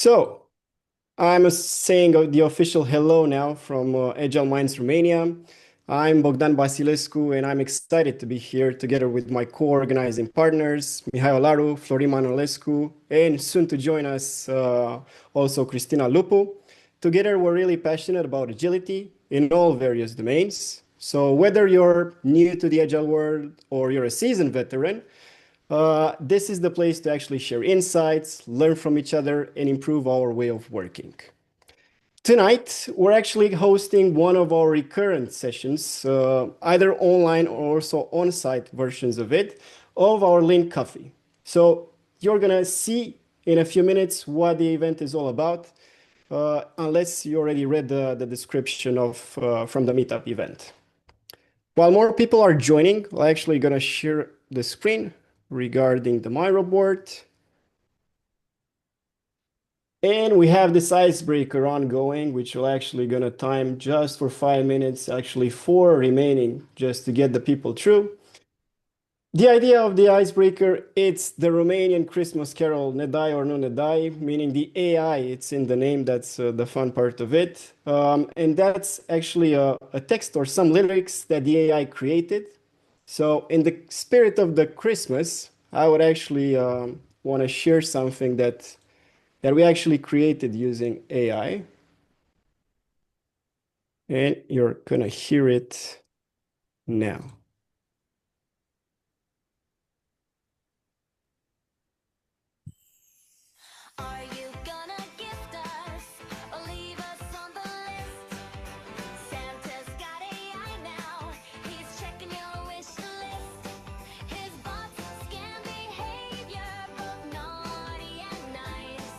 So I'm saying the official hello now from Agile Minds Romania. I'm Bogdan Basilescu, and I'm excited to be here together with my co-organizing partners, Mihai Olaru, Florin Manolescu, and soon to join us also Cristina Lupu. Together, we're really passionate about agility in all various domains. So whether you're new to the Agile world or you're a seasoned veteran, this is the place to actually share insights, learn from each other, and improve our way of working. Tonight, we're actually hosting one of our recurrent sessions, either online or also on-site versions of it, of our Link Coffee. So you're gonna see in a few minutes what the event is all about, unless you already read the description of from the meetup event. While more people are joining, I'm actually gonna share the screen regarding the Miro board. And we have this icebreaker ongoing, which we're actually gonna time just for 5 minutes, actually 4 remaining, just to get the people through. The idea of the icebreaker, it's the Romanian Christmas carol, Ne dai or nu ne dai, meaning the AI, it's in the name, that's the fun part of it. And that's actually a text or some lyrics that the AI created. So in the spirit of the Christmas, I would actually want to share something that we actually created using AI. And you're gonna hear it now. Are you gonna gift us or leave us on the list? Santa's got AI now, he's checking your wish list. His bots scan behavior, both naughty and nice,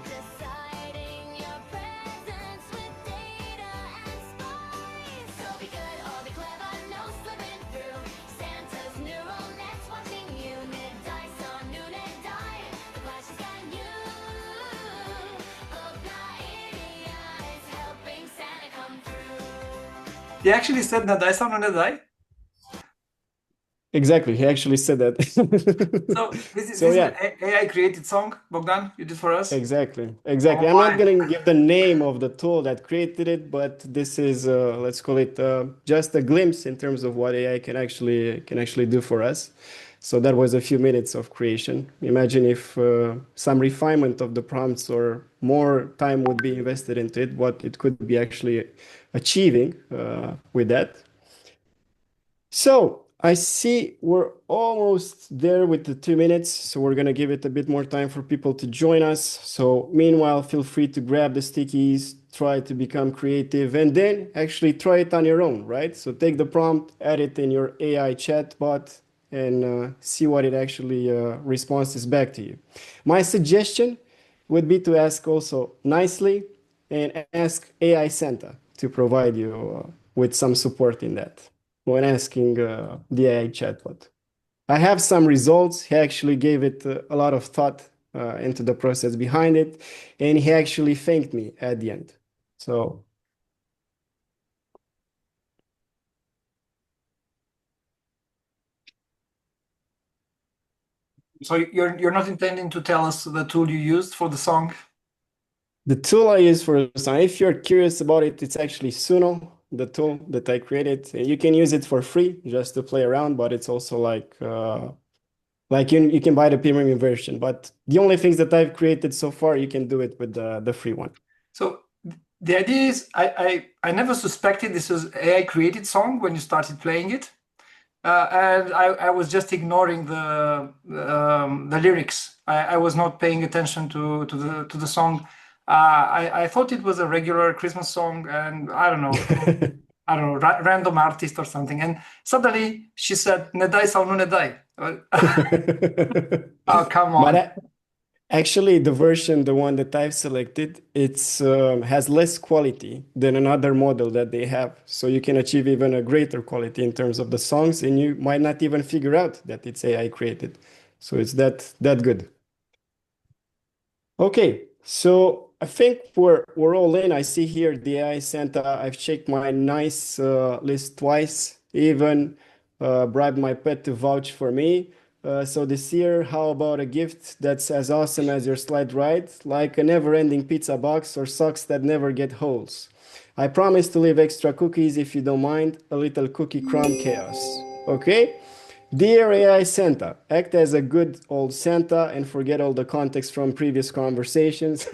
deciding your presence with data and spice. So be good or be clever, no slipping through. Santa's neural net's watching you. Nid dice on new nid die. The flash has got you. He actually said Nadai sound on Nadai. Exactly, he actually said that. So this So is yeah, an AI created song, Bogdan, you did for us. exactly. Oh I'm not my. going to give the name of the tool that created it, but this is let's call it just a glimpse in terms of what AI can actually do for us. So that was a few minutes of creation. Imagine if some refinement of the prompts or more time would be invested into it, what it could be actually achieving with that. So I see we're almost there with the 2 minutes, so we're gonna give it a bit more time for people to join us. So meanwhile, feel free to grab the stickies, try to become creative, and then actually try it on your own, right? So take the prompt, add it in your AI chat bot, and see what it actually responses back to you. My suggestion would be to ask also nicely and ask AI Santa to provide you with some support in that when asking the AI chatbot. I have some results. He actually gave it a lot of thought into the process behind it, and he actually thanked me at the end. So So you're not intending to tell us the tool you used for the song? the tool I use for some, if you're curious about it, it's actually Suno, the tool that I created. You can use it for free just to play around, but it's also like you can buy the premium version. But the only things that I've created so far, you can do it with the free one. So the idea is I never suspected this was AI created song when you started playing it. And I was just ignoring the lyrics. I was not paying attention to the song. I thought it was a regular Christmas song, and I don't know, I don't know, random artist or something. And suddenly she said, "Ne dai sau nu ne dai." Oh, come But on. actually, the version, the one that I've selected, it's has less quality than another model that they have. So you can achieve even a greater quality in terms of the songs, and you might not even figure out that it's AI created. So it's that good. Okay, so I think we're all in. I see here the AI Santa. I've checked my nice list twice, even bribed my pet to vouch for me. So this year, how about a gift that's as awesome as your slide ride, like a never-ending pizza box or socks that never get holes? I promise to leave extra cookies if you don't mind, a little cookie crumb chaos. Okay? Dear AI Santa, act as a good old Santa and forget all the context from previous conversations.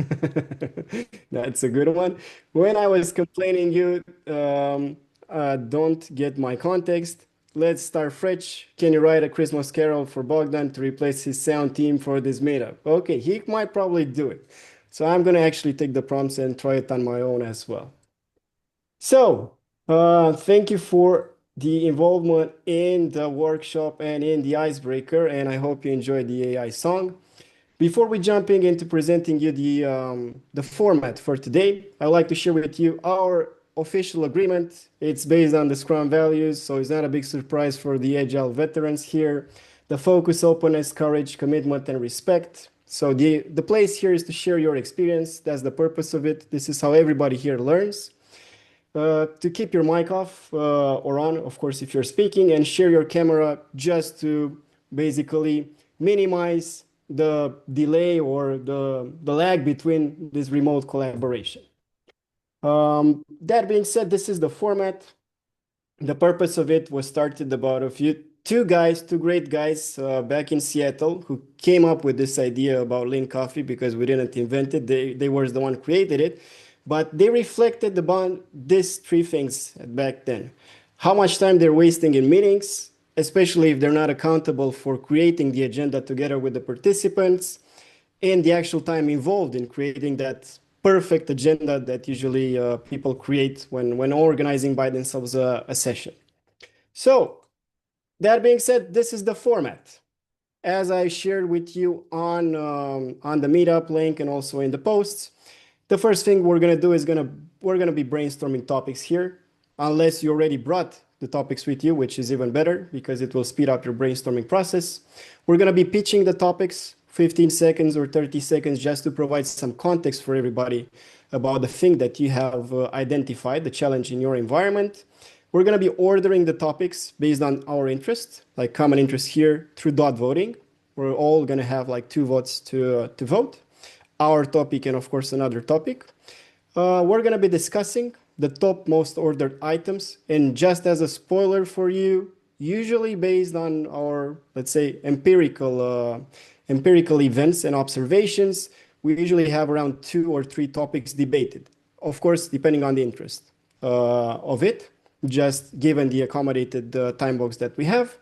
That's a good one. When I was complaining you don't get my context, let's start fresh. Can you write a Christmas carol for Bogdan to replace his sound team for this meetup? Okay, he might probably do it. So I'm gonna actually take the prompts and try it on my own as well. So, thank you for the involvement in the workshop and in the icebreaker, and I hope you enjoyed the AI song. Before we jumping into presenting you the format for today, I'd like to share with you our official agreement. It's based on the Scrum values, so it's not a big surprise for the Agile veterans here. The focus, openness, courage, commitment, and respect. So the place here is to share your experience. That's the purpose of it. This is how everybody here learns. To keep your mic off or on, of course, if you're speaking, and share your camera just to basically minimize the delay or the lag between this remote collaboration. That being said, this is the format. The purpose of it was started about two great guys back in Seattle who came up with this idea about lean coffee because we didn't invent it. They were the one who created it, but they reflected about these three things back then. How much time they're wasting in meetings, especially if they're not accountable for creating the agenda together with the participants, and the actual time involved in creating that perfect agenda that usually people create when organizing by themselves a session. So that being said, this is the format. As I shared with you on the meetup link and also in the posts, the first thing we're gonna do is we're gonna be brainstorming topics here, unless you already brought the topics with you, which is even better because it will speed up your brainstorming process. We're gonna be pitching the topics 15 seconds or 30 seconds just to provide some context for everybody about the thing that you have identified, the challenge in your environment. We're going to be ordering the topics based on our interest, like common interest here through dot voting. We're all going to have like 2 votes to vote, our topic and of course another topic. We're going to be discussing the top most ordered items. And just as a spoiler for you, usually based on our, let's say, empirical events and observations, we usually have around 2 or 3 topics debated. Of course, depending on the interest of it, just given the accommodated time box that we have.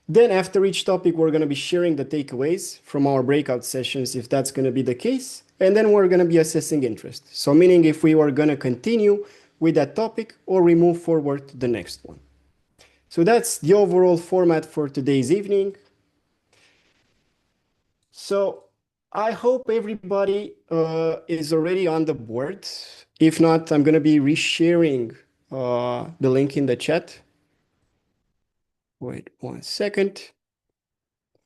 Then after each topic, we're going to be sharing the takeaways from our breakout sessions, if that's going to be the case. And then we're going to be assessing interest. So meaning if we were going to continue with that topic or we move forward to the next one. So that's the overall format for today's evening. So I hope everybody is already on the board. If not, I'm going to be resharing the link in the chat. Wait 1 second.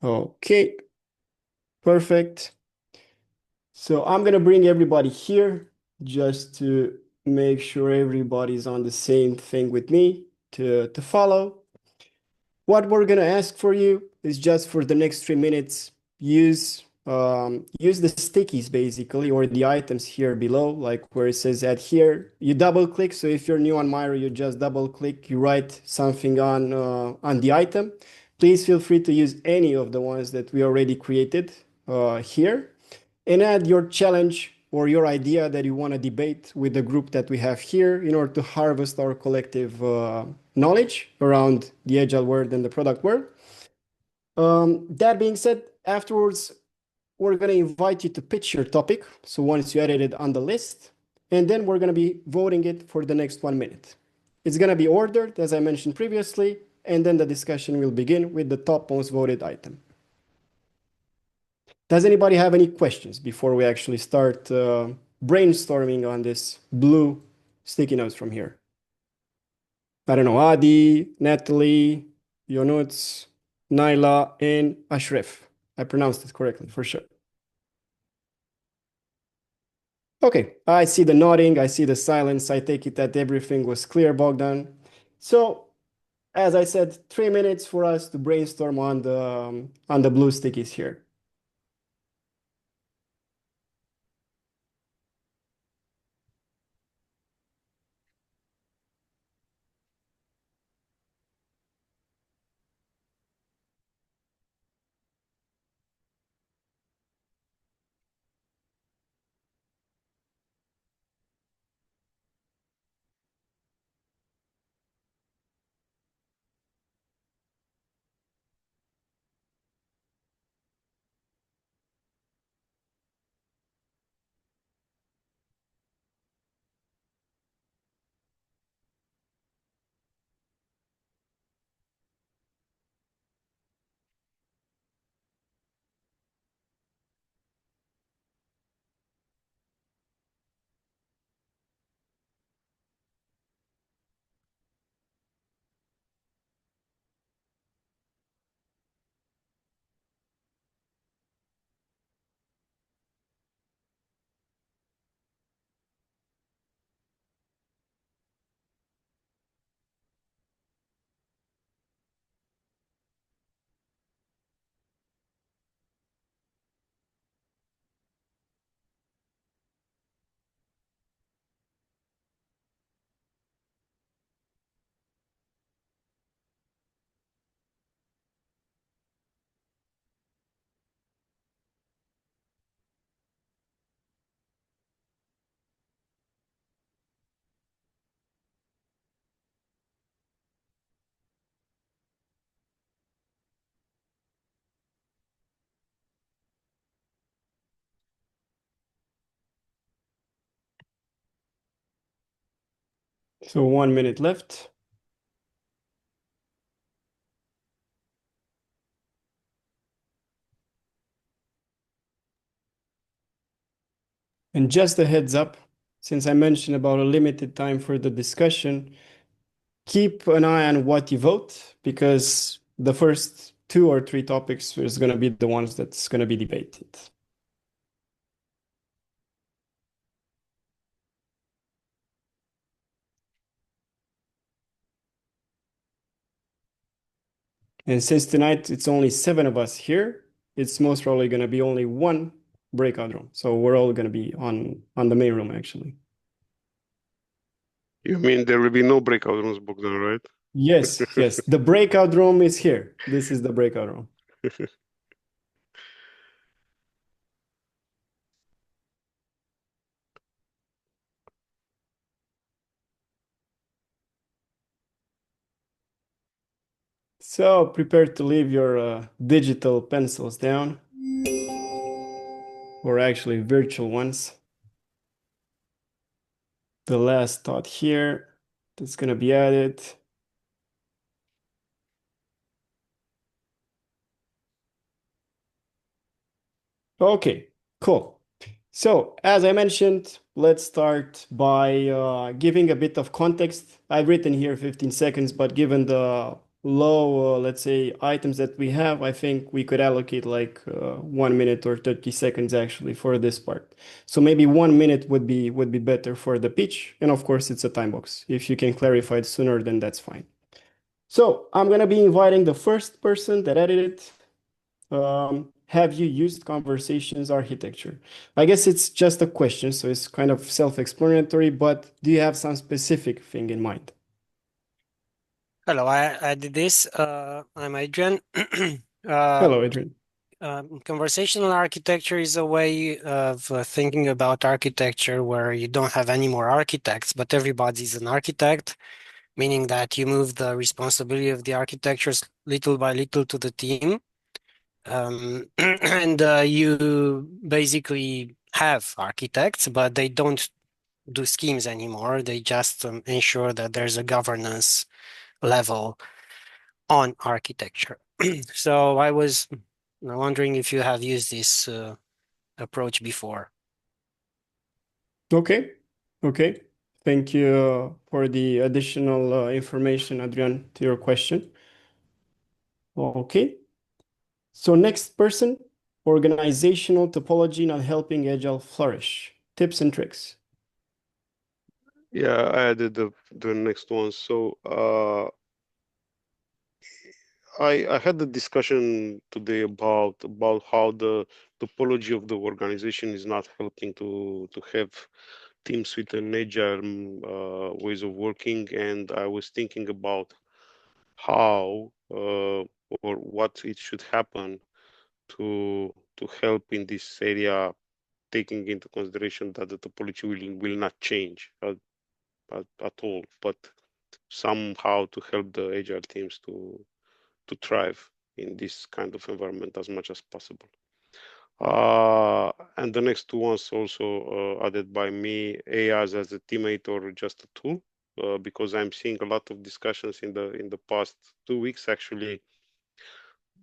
Okay, perfect. So I'm going to bring everybody here just to make sure everybody's on the same thing with me to follow. What we're going to ask for you is just for the next 3 minutes, use the stickies basically, or the items here below, like where it says add here. You double click. So if you're new on Miro, you just double click, you write something on the item. Please feel free to use any of the ones that we already created here and add your challenge or your idea that you want to debate with the group that we have here in order to harvest our collective knowledge around the agile world and the product world. That being said, afterwards, we're going to invite you to pitch your topic. So once you edit it on the list, and then we're going to be voting it for the next 1 minute. It's going to be ordered, as I mentioned previously, and then the discussion will begin with the top most voted item. Does anybody have any questions before we actually start brainstorming on this blue sticky notes from here? I don't know, Adi, Natalie, Yonuts, Naila, and Ashraf. I pronounced it correctly for sure. Okay, I see the nodding, I see the silence. I take it that everything was clear, Bogdan. So as I said, 3 minutes for us to brainstorm on the blue stickies here. So 1 minute left. And just a heads up, since I mentioned about a limited time for the discussion, keep an eye on what you vote because the first 2 or 3 topics is going to be the ones that's going to be debated. And since tonight it's only 7 of us here, it's most probably going to be only one breakout room. So we're all going to be on the main room actually. You mean there will be no breakout rooms, Bogdan, right? Yes, yes. The breakout room is here. This is the breakout room. So prepare to leave your digital pencils down, or actually virtual ones. The last thought here that's going to be added. Okay, cool. So, as I mentioned, let's start by giving a bit of context. I've written here 15 seconds, but given the low, let's say, items that we have, I think we could allocate like 1 minute or 30 seconds actually for this part. So maybe 1 minute would be better for the pitch, and of course, it's a time box. If you can clarify it sooner, then that's fine. So I'm gonna be inviting the first person that edited it. Have you used conversations architecture? I guess it's just a question, so it's kind of self-explanatory, but do you have some specific thing in mind? Hello, I did this. I'm Adrian. Uh, Hello, Adrian. Conversational architecture is a way of thinking about architecture where you don't have any more architects, but everybody's an architect, meaning that you move the responsibility of the architectures little by little to the team. And you basically have architects, but they don't do schemes anymore. They just ensure that there's a governance level on architecture. So I was wondering if you have used this approach before. Okay, okay. Thank you for the additional information, Adrian, to your question. Okay, so next person, organizational topology not helping Agile flourish. Tips and tricks. Yeah, I added the next one. So I had a discussion today about how the topology of the organization is not helping to have teams with an agile ways of working, and I was thinking about how or what it should happen to help in this area, taking into consideration that the topology will not change at all, but somehow to help the agile teams to thrive in this kind of environment as much as possible. And the next two ones also added by me, AI as a teammate or just a tool, because I'm seeing a lot of discussions in the past 2 weeks actually.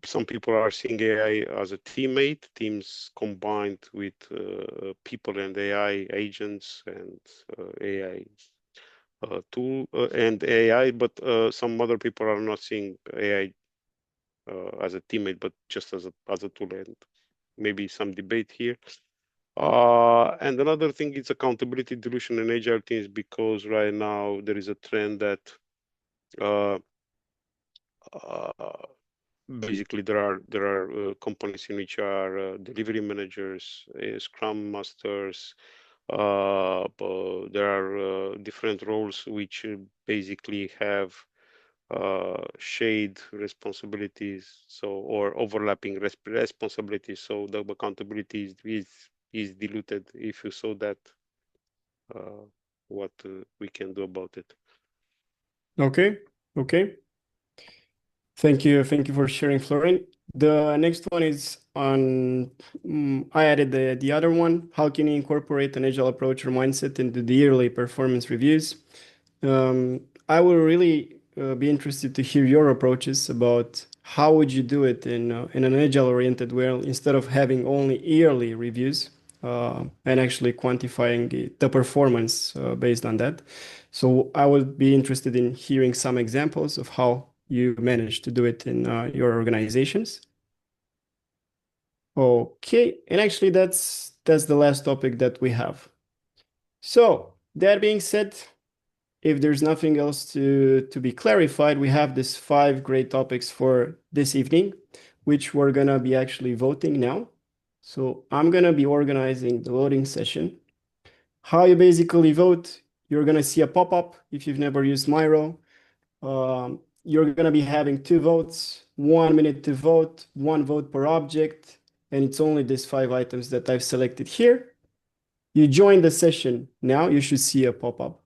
Some people are seeing AI as a teammate, teams combined with people and AI agents and AI tool and AI, but some other people are not seeing AI as a teammate, but just as a tool, and maybe some debate here. And another thing is accountability dilution in agile teams, because right now there is a trend that uh, uh, basically there are companies in which are delivery managers, scrum masters. But there are different roles which basically have shade responsibilities, so or overlapping responsibilities. So the accountability is diluted. If you saw that, uh, what we can do about it. Okay, okay. Thank you for sharing, Florian. The next one is on, I added the other one. How can you incorporate an agile approach or mindset into the yearly performance reviews? I will really be interested to hear your approaches about how would you do it in an agile-oriented way instead of having only yearly reviews and actually quantifying the performance based on that. So I would be interested in hearing some examples of how you manage to do it in your organizations. Okay, and actually that's the last topic that we have. So that being said, if there's nothing else to be clarified, we have these five great topics for this evening, which we're gonna be actually voting now. So I'm gonna be organizing the voting session. How you basically vote, you're gonna see a pop-up if you've never used Miro. You're gonna be having two votes, 1 minute to vote, one vote per object, and it's only these five items that I've selected here. You join the session now, you should see a pop-up,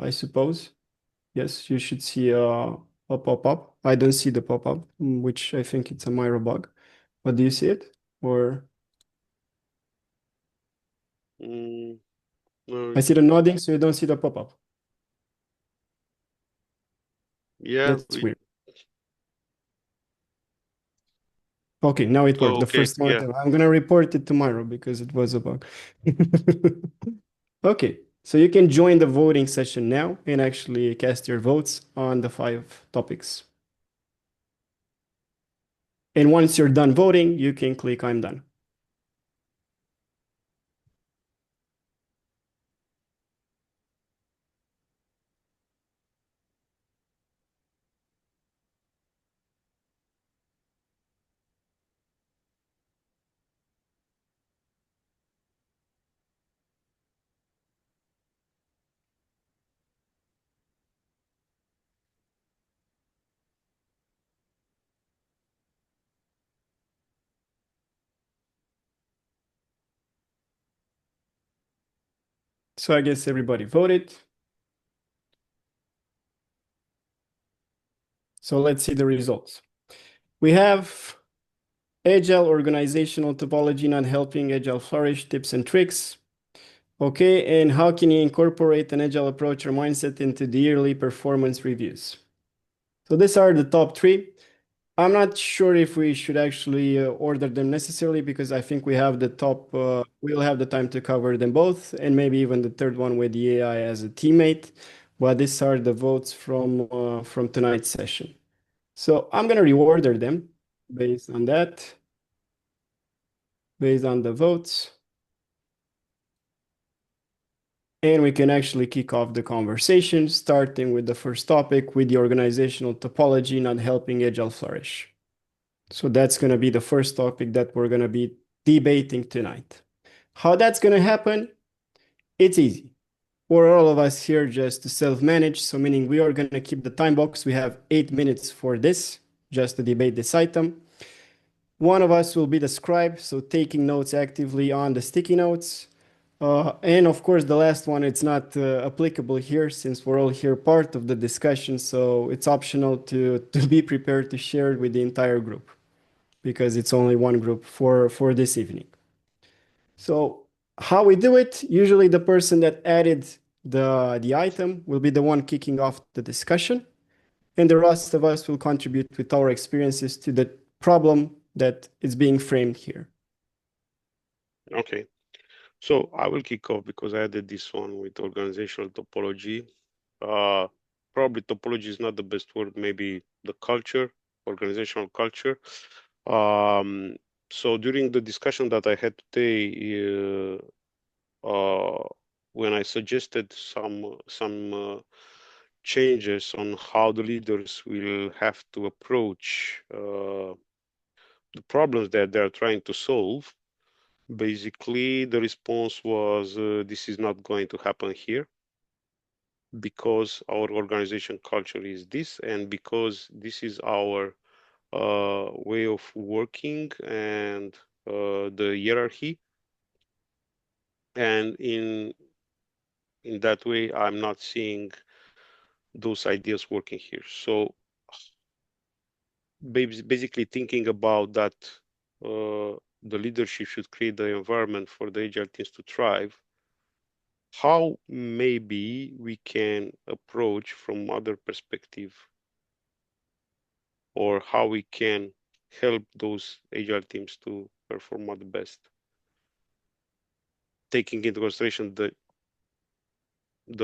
I suppose. Yes, you should see a pop-up. I don't see the pop-up, which I think it's a Miro bug. But do you see it? Or Mm, no, I see the nodding, so you don't see the pop-up. yeah. That's weird. Okay, now it worked. Oh, The okay. first one, Yeah. I'm gonna report it tomorrow because it was a bug. Okay, so you can join the voting session now and actually cast your votes on the five topics. And once you're done voting, you can click I'm done. So I guess everybody voted. So let's see the results. We have Agile organizational topology not helping Agile flourish, tips and tricks. Okay, and how can you incorporate an Agile approach or mindset into the yearly performance reviews? So these are the top three. I'm not sure if we should actually order them necessarily because I think we have the top, we'll have the time to cover them both and maybe even the third one with the AI as a teammate. But these are the votes from tonight's session. So I'm gonna reorder them based on that, based on the votes. And we can actually kick off the conversation, starting with the first topic with the organizational topology not helping Agile flourish. So that's going to be the first topic that we're going to be debating tonight. How that's going to happen? It's easy. We're all of us here just to self-manage, so meaning we are going to keep the time box. We have 8 minutes for this, just to debate this item. One of us will be the scribe, so taking notes actively on the sticky notes. And of course, the last one, it's not applicable here since we're all here part of the discussion, so it's optional to be prepared to share it with the entire group because it's only one group for this evening. So how we do it, usually the person that added the item will be the one kicking off the discussion, and the rest of us will contribute with our experiences to the problem that is being framed here. Okay. So I will kick off because I added this one with organizational topology. Probably topology is not the best word, maybe the culture, organizational culture. So during the discussion that I had today, when I suggested some changes on how the leaders will have to approach the problems that they are trying to solve, basically the response was this is not going to happen here because our organization culture is this and because this is our way of working and the hierarchy, and in that way I'm not seeing those ideas working here. So basically thinking about that, the leadership should create the environment for the agile teams to thrive. How maybe we can approach from other perspective, or how we can help those agile teams to perform at the best, taking into consideration the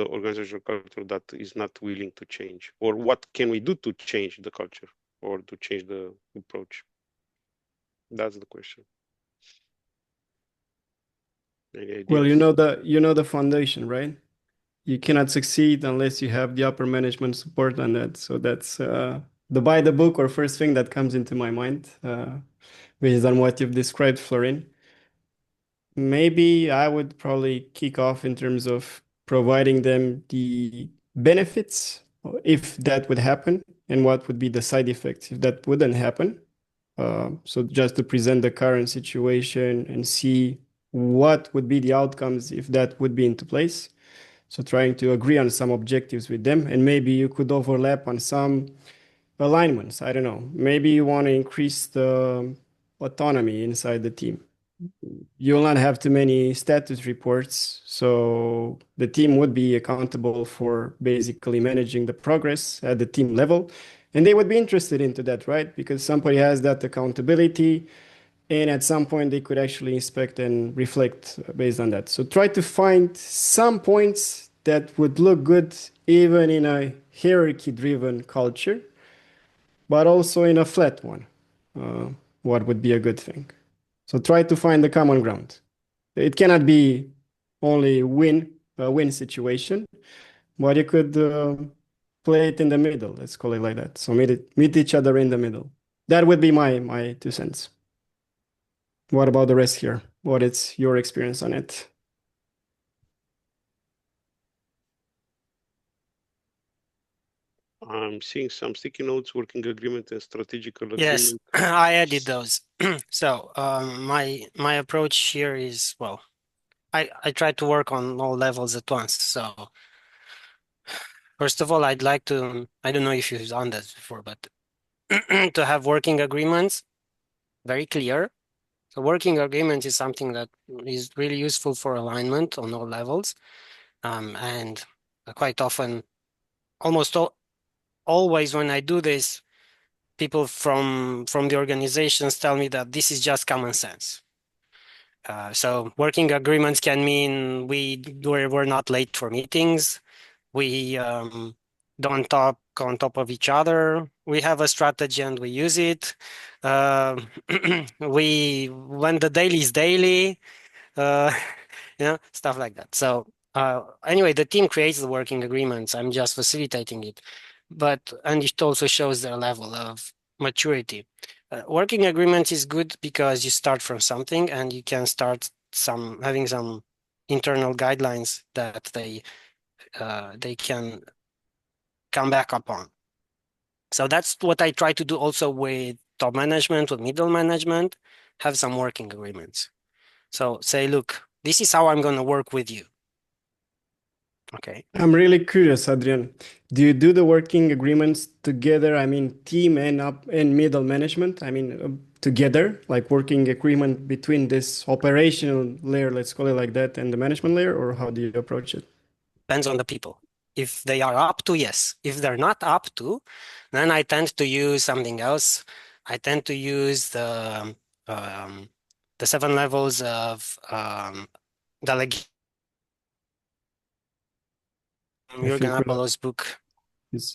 organizational culture that is not willing to change, or what can we do to change the culture or to change the approach? That's the question. Any Well, ideas? you know the foundation, right? You cannot succeed unless you have the upper management support on that. So that's the by the book or first thing that comes into my mind, based on what you've described, Florin. Maybe I would probably kick off in terms of providing them the benefits if that would happen, and what would be the side effects if that wouldn't happen. So just to present the current situation and see what would be the outcomes if that would be into place. So trying to agree on some objectives with them, and maybe you could overlap on some alignments. I don't know. Maybe you want to increase the autonomy inside the team. You will not have too many status reports, so the team would be accountable for basically managing the progress at the team level, and they would be interested into that, right? Because somebody has that accountability, and at some point they could actually inspect and reflect based on that. So try to find some points that would look good even in a hierarchy-driven culture, but also in a flat one. Uh, what would be a good thing? So try to find the common ground. It cannot be only a win situation, but you could play it in the middle. Let's call it like that. So meet each other in the middle. That would be my 2 cents. What about the rest here? What is your experience on it? I'm seeing some sticky notes, working agreement, and strategical Yes, agreement. I added those. So my approach here is, well, I try to work on all levels at once. So first of all, I'd like to, I don't know if you've done that before, but to have working agreements very clear. So working agreement is something that is really useful for alignment on all levels. And quite often, almost always when I do this, people from the organizations tell me that this is just common sense. So working agreements can mean we're not late for meetings. We don't talk on top of each other. We have a strategy and we use it. Uh, we when the daily is daily, uh, stuff like that. So Anyway, the team creates the working agreements. I'm just facilitating it, and it also shows their level of maturity. Working agreements is good because you start from something and you can start having some internal guidelines that they can come back upon. So that's what I try to do also with top management, with middle management, have some working agreements. So say, look, this is how I'm going to work with you. Okay. I'm really curious, Adrian. Do you do the working agreements together? I mean, team and up and middle management. I mean, together, like working agreement between this operational layer, let's call it like that, and the management layer, or how do you approach it? Depends on the people. If they are up to, yes. If they're not up to, then I tend to use something else. I tend to use um, the 7 levels of delegation. I Jürgen think we lost. Apollo's book.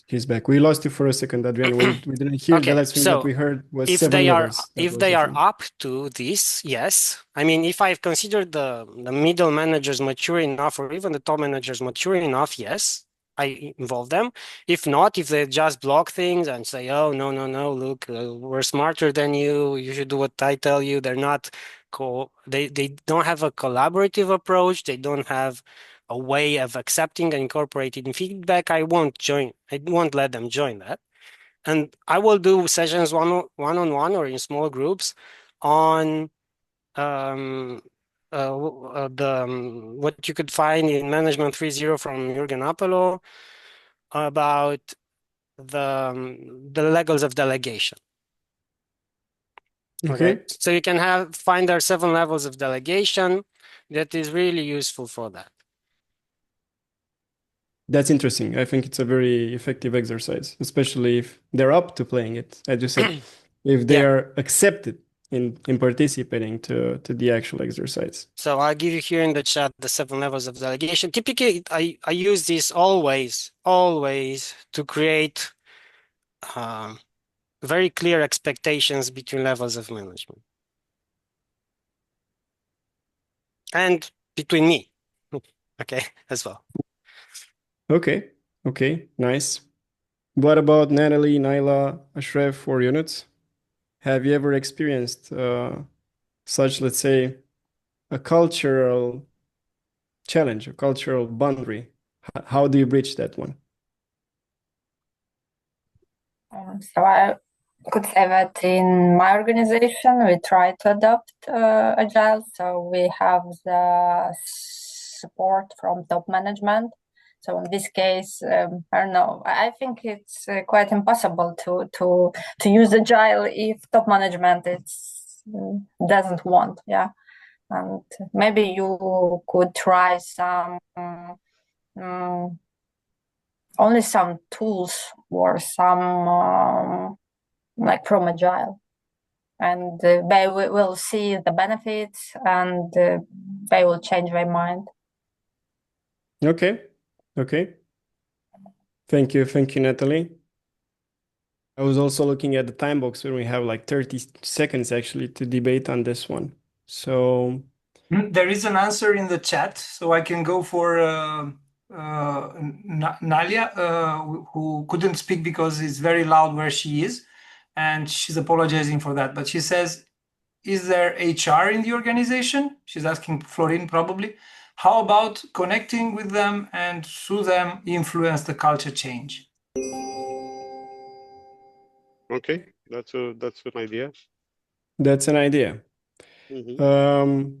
He's back. We lost you for a second, Adrian. We didn't hear. The Okay, last thing that we so heard was if seven they are levels. That if was they the are thing. up to this, yes. I mean, if I've considered the middle managers mature enough, or even the top managers mature enough, yes, I involve them. If not, if they just block things and say, "Oh, no, no, no, look, we're smarter than you. You should do what I tell you," they're not they don't have a collaborative approach. They don't have a way of accepting and incorporating feedback. I won't join. I won't let them join that. And I will do sessions on one or in small groups on um, what you could find in Management 3.0 from Jürgen Apollo about the levels of delegation. Okay, Okay, so you can find there 7 levels of delegation that is really useful for that. that's interesting. I think it's a very effective exercise, especially if they're up to playing it. As you said, if they Yeah. are accepted in participating to the actual exercise. So I'll give you here in the chat the 7 levels of delegation. Typically, I use this always to create very clear expectations between levels of management and between me, okay, as well. Okay, okay, nice. What about Natalie, Naila, Ashraf, or Yunus? Have you ever experienced such, let's say, a cultural challenge, a cultural boundary? How do you bridge that one? So I could say that in my organization, we try to adopt agile. So we have the support from top management. So in this case, I don't know. I think it's quite impossible to use agile if top management doesn't want. Yeah, and maybe you could try some. Only some tools or some like from agile, and they will see the benefits, and they will change their mind. Okay, okay. Thank you, Natalie. I was also looking at the time box where we have like 30 seconds actually to debate on this one. So, There is an answer in the chat, so I can go for Nalia, who couldn't speak because it's very loud where she is, and she's apologizing for that. But she says, is there HR in the organization? She's asking Florin probably. How about connecting with them and through them influence the culture change? Okay, that's an idea. that's an idea. Hmm. Um,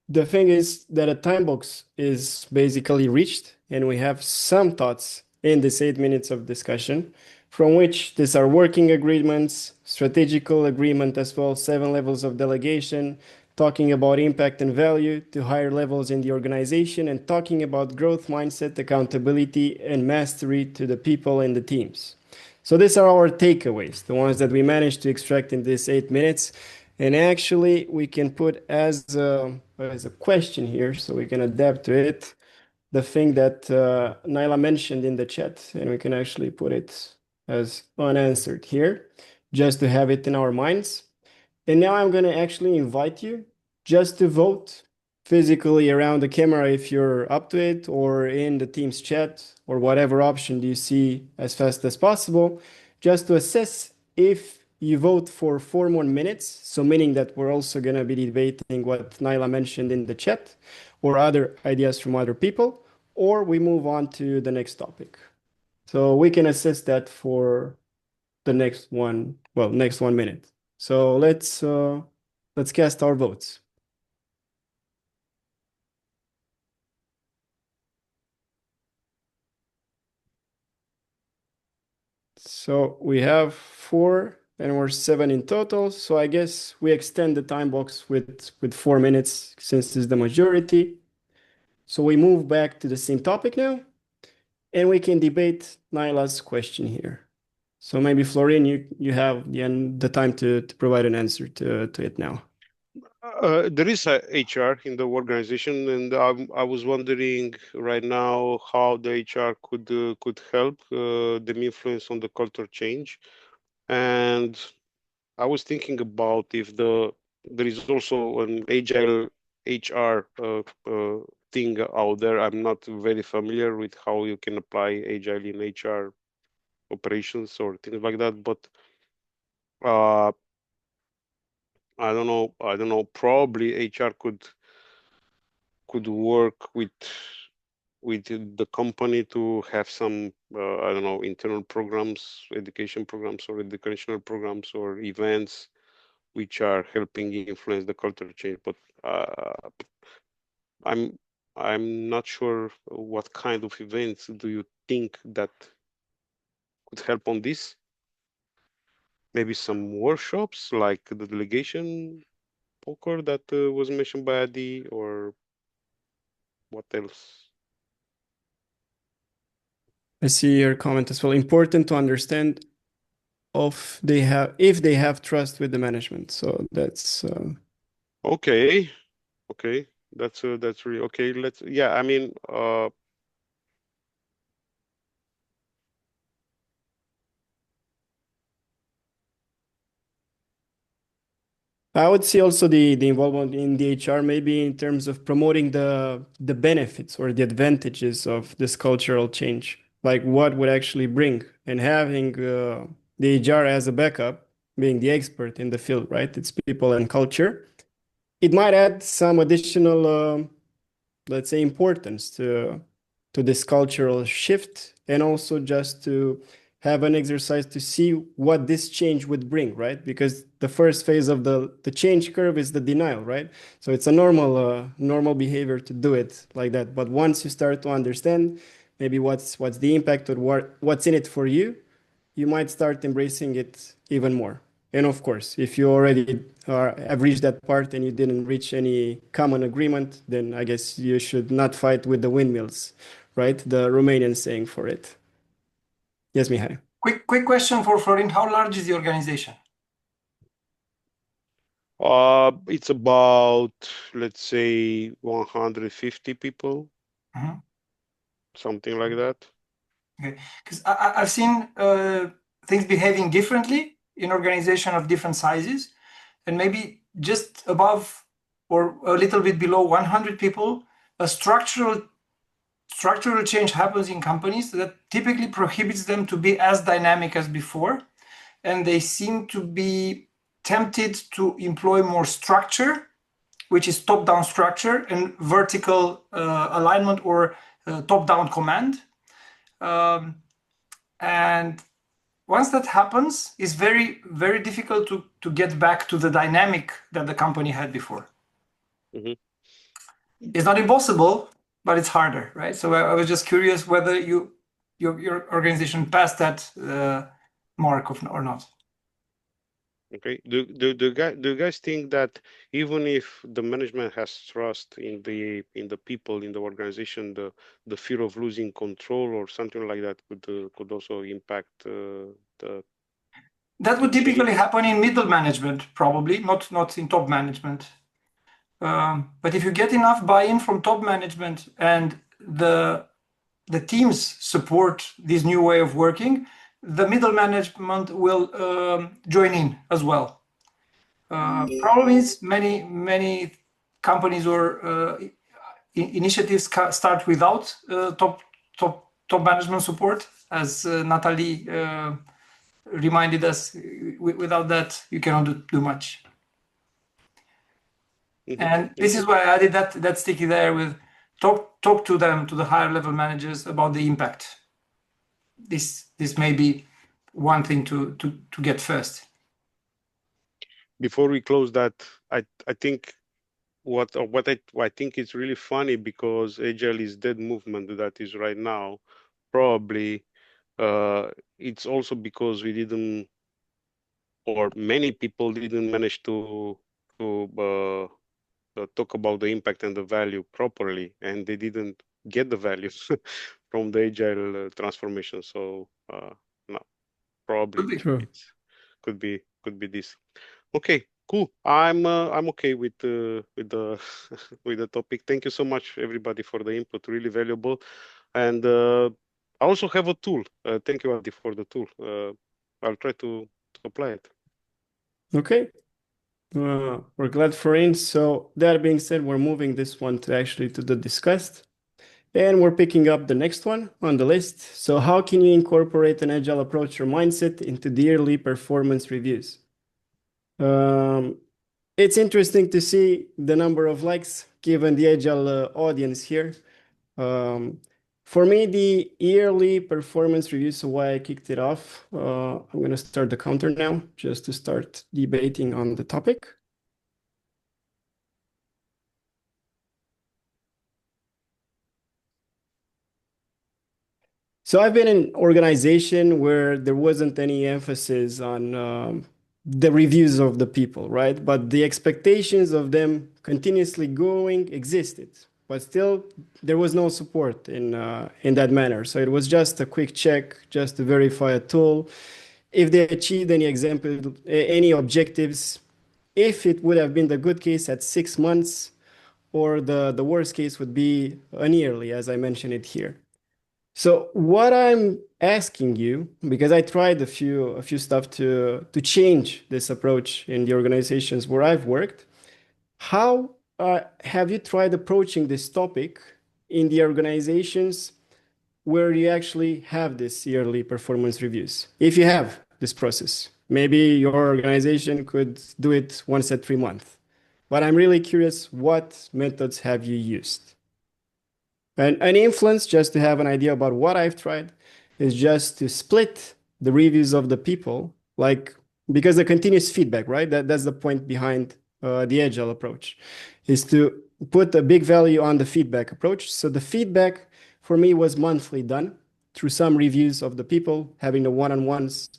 the thing is that a time box is basically reached, and we have some thoughts in this 8 minutes of discussion, from which these are working agreements, strategical agreement as well, 7 levels of delegation, talking about impact and value to higher levels in the organization, and talking about growth mindset, accountability, and mastery to the people and the teams. So these are our takeaways, the ones that we managed to extract in these 8 minutes. And actually, we can put as a question here, so we can adapt to it, the thing that Naila mentioned in the chat, and we can actually put it as unanswered here, just to have it in our minds. And now I'm going to actually invite you just to vote physically around the camera if you're up to it, or in the Teams chat, or whatever option do you see as fast as possible, just to assess if you vote for 4 more minutes. So meaning that we're also going to be debating what Naila mentioned in the chat or other ideas from other people, or we move on to the next topic. So we can assess that for the next one, well, next 1 minute. So let's cast our votes. So we have 4 and we're 7 in total. So I guess we extend the time box with 4 minutes since it's the majority. So we move back to the same topic now, and we can debate Naila's question here. So maybe Florian, you have the time to provide an answer to it now. There is a HR in the organization, and I was wondering right now how the HR could help them influence on the culture change. And I was thinking about if there is also an agile HR thing out there. I'm not very familiar with how you can apply agile in HR operations or things like that, but uh, I don't know. I don't know. Probably HR could work with the company to have some I don't know, internal programs, education programs, or educational programs or events which are helping influence the culture change. But I'm I'm not sure what kind of events do you think that could help on this? Maybe some workshops like the delegation poker that was mentioned by Adi, or what else? I see your comment as well. Important to understand if they have trust with the management. So that's Okay, okay, that's really okay. Let's yeah. I mean, I would see also the involvement in the HR maybe in terms of promoting the benefits or the advantages of this cultural change, like what would actually bring, and having the HR as a backup, being the expert in the field, right? It's people and culture. It might add some additional let's say, importance to this cultural shift, and also just to have an exercise to see what this change would bring, right? Because the first phase of the change curve is the denial, right? So it's a normal behavior to do it like that. But once you start to understand maybe what's the impact or what's in it for you, you might start embracing it even more. And of course, if you already have reached that part and you didn't reach any common agreement, then I guess you should not fight with the windmills, right? The Romanian saying for it. Yes, Mihai. Quick question for Florin. How large is the organization? it's about, let's say, 150 people, Mhm. something like that. Okay, because I've seen things behaving differently in organization of different sizes, and maybe just above or a little bit below 100 people, a structural change happens in companies that typically prohibits them to be as dynamic as before, and they seem to be tempted to employ more structure, which is top-down structure, and vertical alignment or top-down command. And once that happens, it's very, very difficult to get back to the dynamic that the company had before. Mhm. It's not impossible, but it's harder, right? So I was just curious whether your organization passed that mark or not. Okay. Do you guys think that even if the management has trust in the people in the organization, the fear of losing control or something like that could also impact the That would change? typically happen in middle management, probably, not in top management. But if you get enough buy-in from top management and the teams support this new way of working, the middle management will join in as well. Problem is many companies or initiatives start without top management support, as Natalie reminded us. Without that, you cannot do much. And this is why I added that sticky there with talk to them, to the higher level managers, about the impact. This may be one thing to get first. Before we close that, I think what I think is really funny, because Agile is dead movement that is right now. Probably it's also because we didn't, or many people didn't manage to talk about the impact and the value properly, and they didn't get the value from the Agile transformation. So no, probably True. it could be this. Okay, cool. I'm okay with the with the topic. Thank you so much, everybody, for the input. Really valuable. And I also have a tool. Thank you, Adi, for the tool. I'll try to apply it. Okay. We're glad for in. So that being said, we're moving this one to actually to the discussed. And we're picking up the next one on the list. So how can you incorporate an agile approach or mindset into the yearly performance reviews? It's interesting to see the number of likes given the agile audience here. For me, the yearly performance review, so why I kicked it off, I'm going to start the counter now just to start debating on the topic. So I've been in an organization where there wasn't any emphasis on the reviews of the people, right? But the expectations of them continuously going existed, but still there was no support in that manner. So it was just a quick check, just to verify a tool. If they achieved any objectives, if it would have been the good case at 6 months, or the worst case would be an yearly, as I mentioned it here. So what I'm asking you, because I tried a few stuff to change this approach in the organizations where I've worked, how have you tried approaching this topic in the organizations where you actually have this yearly performance reviews? If you have this process, maybe your organization could do it once at 3 months. But I'm really curious, what methods have you used? And an influence, just to have an idea about what I've tried, is just to split the reviews of the people, like, because the continuous feedback, right? That's the point behind the agile approach, is to put a big value on the feedback approach. So the feedback for me was monthly done through some reviews of the people, having the one-on-ones,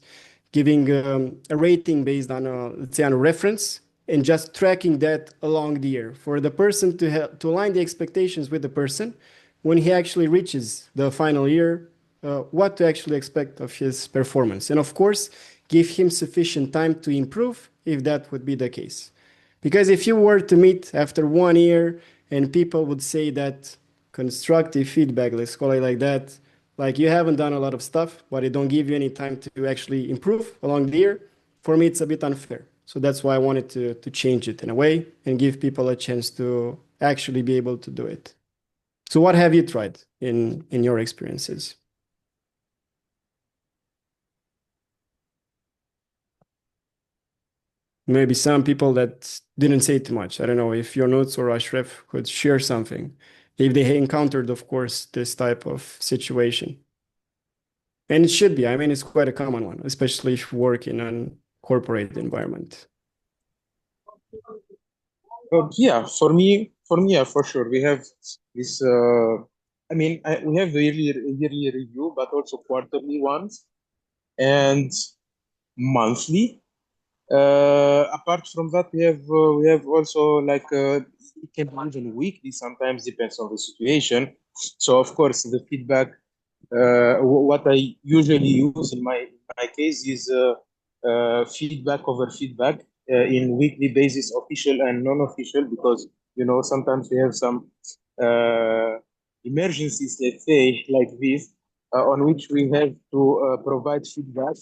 giving a rating based on, let's say, on a reference, and just tracking that along the year for the person to align the expectations with the person when he actually reaches the final year, what to actually expect of his performance. And of course, give him sufficient time to improve if that would be the case. Because if you were to meet after 1 year and people would say that constructive feedback, let's call it like that, like you haven't done a lot of stuff, but it don't give you any time to actually improve along the year, for me, it's a bit unfair. So that's why I wanted to change it in a way and give people a chance to actually be able to do it. So what have you tried in your experiences? Maybe some people that didn't say too much. I don't know if your notes or Ashraf could share something, if they encountered, of course, this type of situation. And it should be. I mean, it's quite a common one, especially if you work in a corporate environment. Yeah, yeah, for sure. We have this. We have the yearly review, but also quarterly ones and monthly. Apart from that, we have also like it can be even weekly. Sometimes depends on the situation. So of course, the feedback. What I usually use in my case is feedback over feedback in weekly basis, official and non-official, because sometimes we have some emergencies, let's say, like this, on which we have to provide feedback,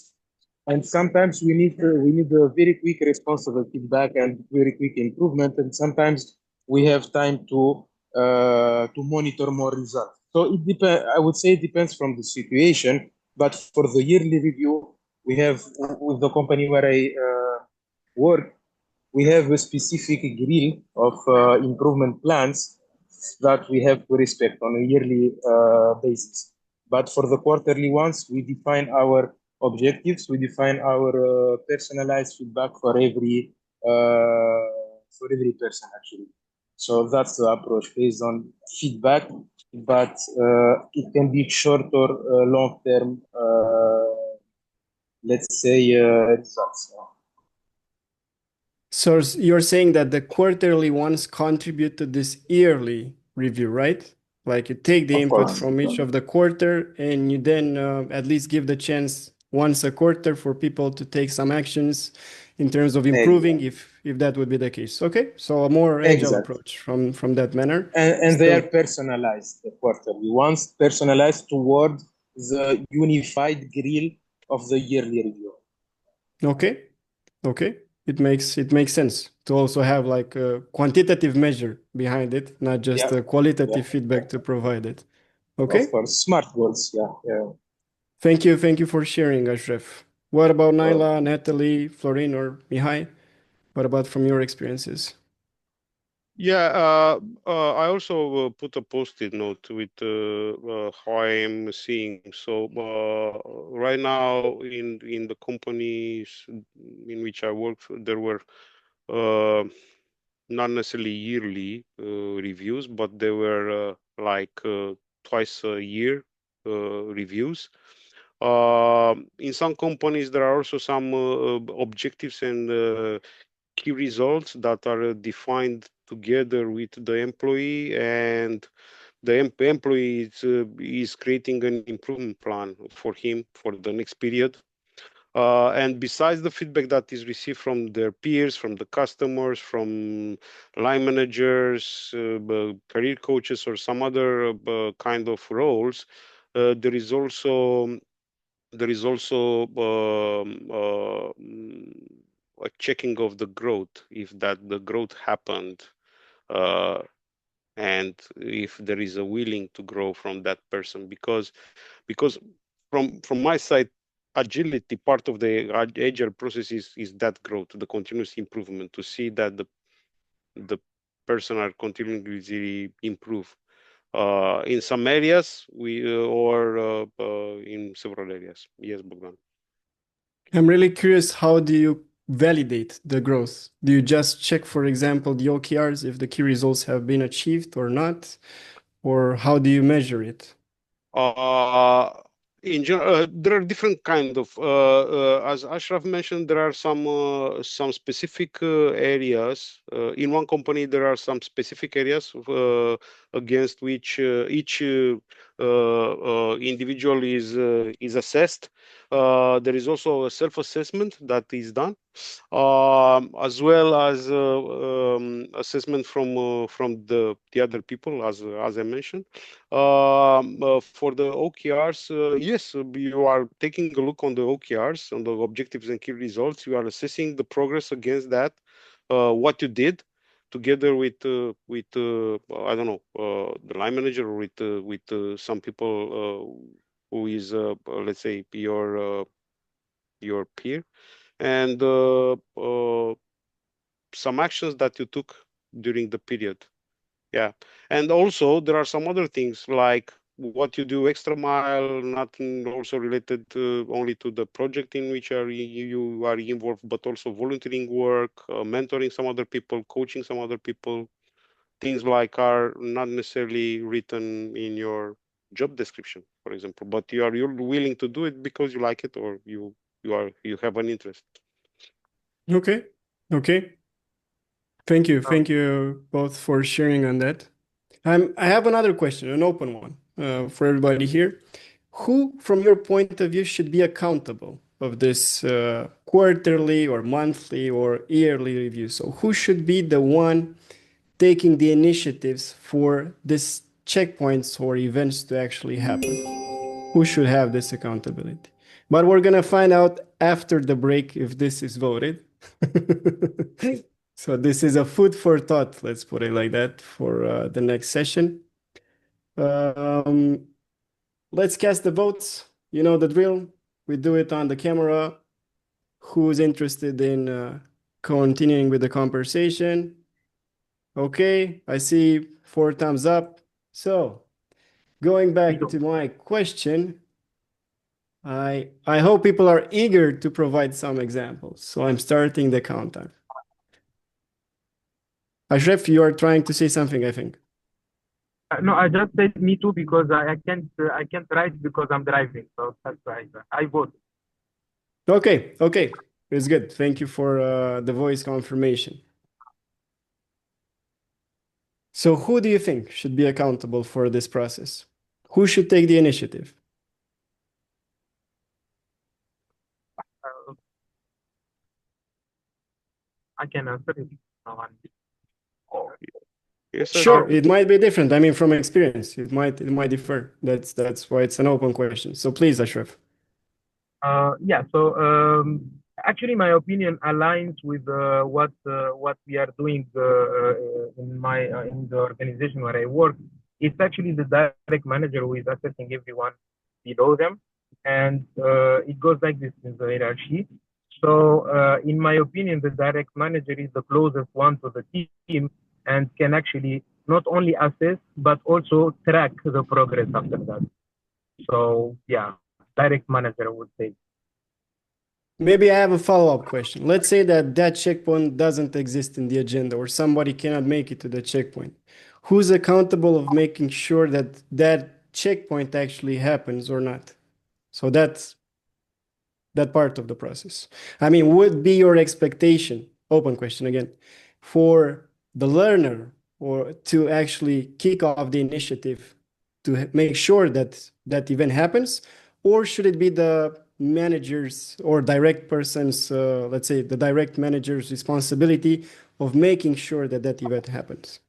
and sometimes we need a very quick responsive feedback and very quick improvement, and sometimes we have time to monitor more results. So it depends. I would say it depends from the situation. But for the yearly review, we have with the company where I work, we have a specific grill of improvement plans that we have to respect on a yearly basis. But for the quarterly ones, we define our objectives, we define our personalized feedback for every person actually. So that's the approach based on feedback, but it can be short or long term, let's say, results. So you're saying that the quarterly ones contribute to this yearly review, right? Like you take the Of input course. from each of the quarter and you then at least give the chance once a quarter for people to take some actions in terms of improving Exactly. if that would be the case. Okay, so a more agile Exactly. approach from that manner. And they are Still, personalized, the quarterly ones, personalized toward the unified grill of the yearly review. okay, okay. It makes sense to also have like a quantitative measure behind it, not just Yeah, a yeah, qualitative feedback to provide it. of Okay. course. Smart goals. Yeah, yeah. Thank you for sharing, Ashraf. What about Well, Naila, Natalie, Florin, or Mihai? What about from your experiences? Yeah, I also put a post-it note with how I am seeing. So right now in the companies in which I work, there were uh, not necessarily yearly reviews, but they were like twice a year reviews. In some companies, there are also some objectives and key results that are defined together with the employee, and the employee is creating an improvement plan for him for the next period. And besides the feedback that is received from their peers, from the customers, from line managers, career coaches, or some other kind of roles, there is also a checking of the growth, if that the growth happened, uh, and if there is a willing to grow from that person, because from my side, agility, part of the agile process is that growth, the continuous improvement, to see that the person are continuously improve in some areas we or in several areas. Yes, Bogdan. I'm really curious, how do you validate the growth? Do you just check, for example, the OKRs if the key results have been achieved or not? Or how do you measure it? Uh, in general, there are different kind of, as Ashraf mentioned, there are some specific areas. In one company, there are some specific areas against which each individual is assessed. There is also a self-assessment that is done, as well as assessment from the other people, as I mentioned. For the OKRs, yes, you are taking a look on the OKRs, on the objectives and key results. You are assessing the progress against that, what you did, together with I don't know, the line manager, or with some people who is let's say your peer, and some actions that you took during the period. Yeah. And also there are some other things like what you do extra mile, nothing also related only to the project in which you are involved, but also volunteering work, mentoring some other people, coaching some other people. Things like are not necessarily written in your job description, for example, but you're willing to do it because you like it, or you have an interest. Okay. Okay. Thank you. Thank you both for sharing on that. I have another question, an open one for everybody here. Who, from your point of view, should be accountable of this quarterly or monthly or yearly review? So, who should be the one taking the initiatives for this checkpoints or events to actually happen? Who should have this accountability? But we're gonna find out after the break if this is voted. So this is a food for thought, let's put it like that, for the next session. Um, let's cast the votes. You know the drill. We do it on the camera. Who's interested in continuing with the conversation? Okay, I see 4 thumbs up. So going back to my question, I hope people are eager to provide some examples. So I'm starting the countdown. Ashraf, you are trying to say something, I think. No, I just said me too because I can't write because I'm driving. So that's why I vote. Okay, okay. It's good. Thank you for the voice confirmation. So who do you think should be accountable for this process? Who should take the initiative? Uh, I can answer it. No one. Yes, Sure, Ashraf. it might be different. I mean, from experience, it might differ. That's why it's an open question. So please, Ashraf. Yeah, so actually, my opinion aligns with what we are doing in the organization where I work. It's actually the direct manager who is assessing everyone below them, and it goes like this in the hierarchy. So, in my opinion, the direct manager is the closest one to the team and can actually not only assess but also track the progress after that. So, yeah, direct manager, I would say. Maybe I have a follow-up question. Let's say that that checkpoint doesn't exist in the agenda or somebody cannot make it to the checkpoint. Who's accountable of making sure that that checkpoint actually happens or not? So that's that part of the process. I mean, would be your expectation, open question again, for the learner or to actually kick off the initiative to make sure that that event happens, or should it be the manager's or direct person's, let's say, the direct manager's responsibility of making sure that that event happens?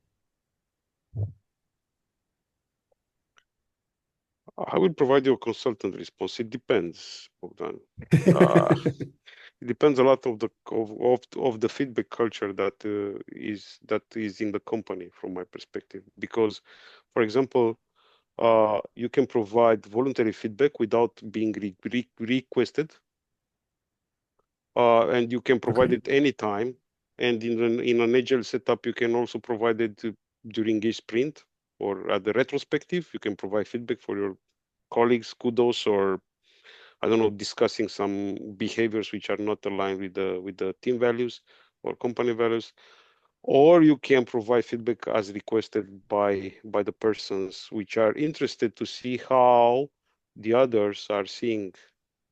I will provide you a consultant response. It depends, Bogdan. Uh, it depends a lot of the feedback culture that is in the company, from my perspective. Because, for example, you can provide voluntary feedback without being requested, and you can provide Okay. it anytime. And in an agile setup, you can also provide it during a sprint or at the retrospective. You can provide feedback for your colleagues, kudos, or I don't know, discussing some behaviors which are not aligned with the team values or company values. Or you can provide feedback as requested by the persons which are interested to see how the others are seeing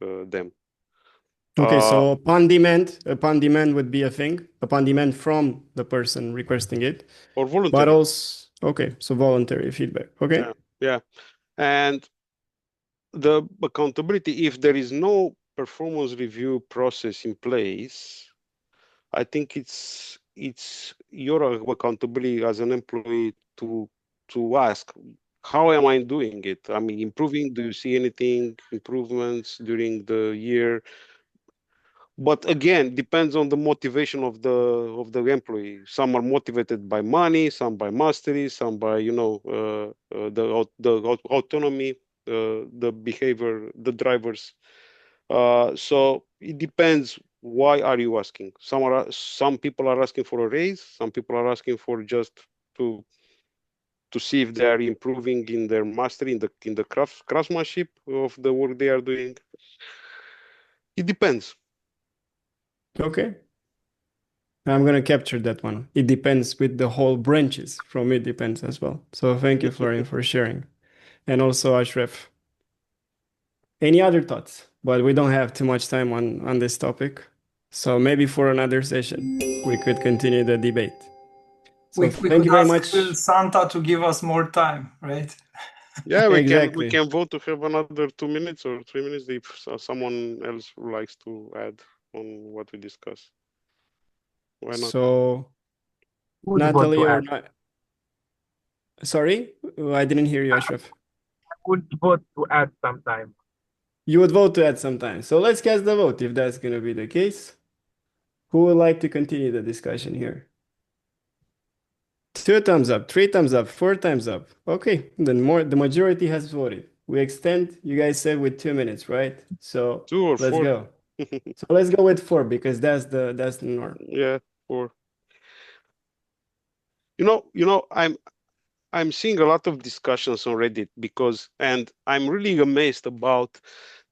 them. Okay, Uh, so upon demand would be a thing, upon demand from the person requesting it, or but voluntary. also, okay, so voluntary feedback. Okay. Yeah, yeah. And the accountability, if there is no performance review process in place, I think it's your accountability as an employee to ask, how am I doing it? I mean, improving. Do you see anything improvements during the year? But again, depends on the motivation of the employee. Some are motivated by money, some by mastery, some by the autonomy, the behavior, the drivers. So it depends. Why are you asking? Some people are asking for a raise. Some people are asking for just to to see if they are improving in their mastery in the craftsmanship of the work they are doing. It depends. Okay. I'm gonna capture that one. It depends with the whole branches from it depends as well. So thank you, Florian, for sharing. And also Ashraf. Any other thoughts? But we don't have too much time on this topic. So maybe for another session, we could continue the debate. So We thank could you very ask much. Santa to give us more time, right? Yeah, we Exactly. can vote to have another 2 minutes or 3 minutes if someone else likes to add on what we discuss. Why not? So Would vote Natalie to or add. not? Sorry, I didn't hear you, Ashraf. Would vote to add sometime. You would vote to add some time. So let's cast the vote if that's gonna be the case. Who would like to continue the discussion here? Two thumbs up, three thumbs up, four thumbs up. Okay, then the majority has voted. We extend, you guys said with 2 minutes, right? So 2 or 4. go. So let's go with four because that's the norm. Yeah, 4. I'm seeing a lot of discussions on Reddit and I'm really amazed about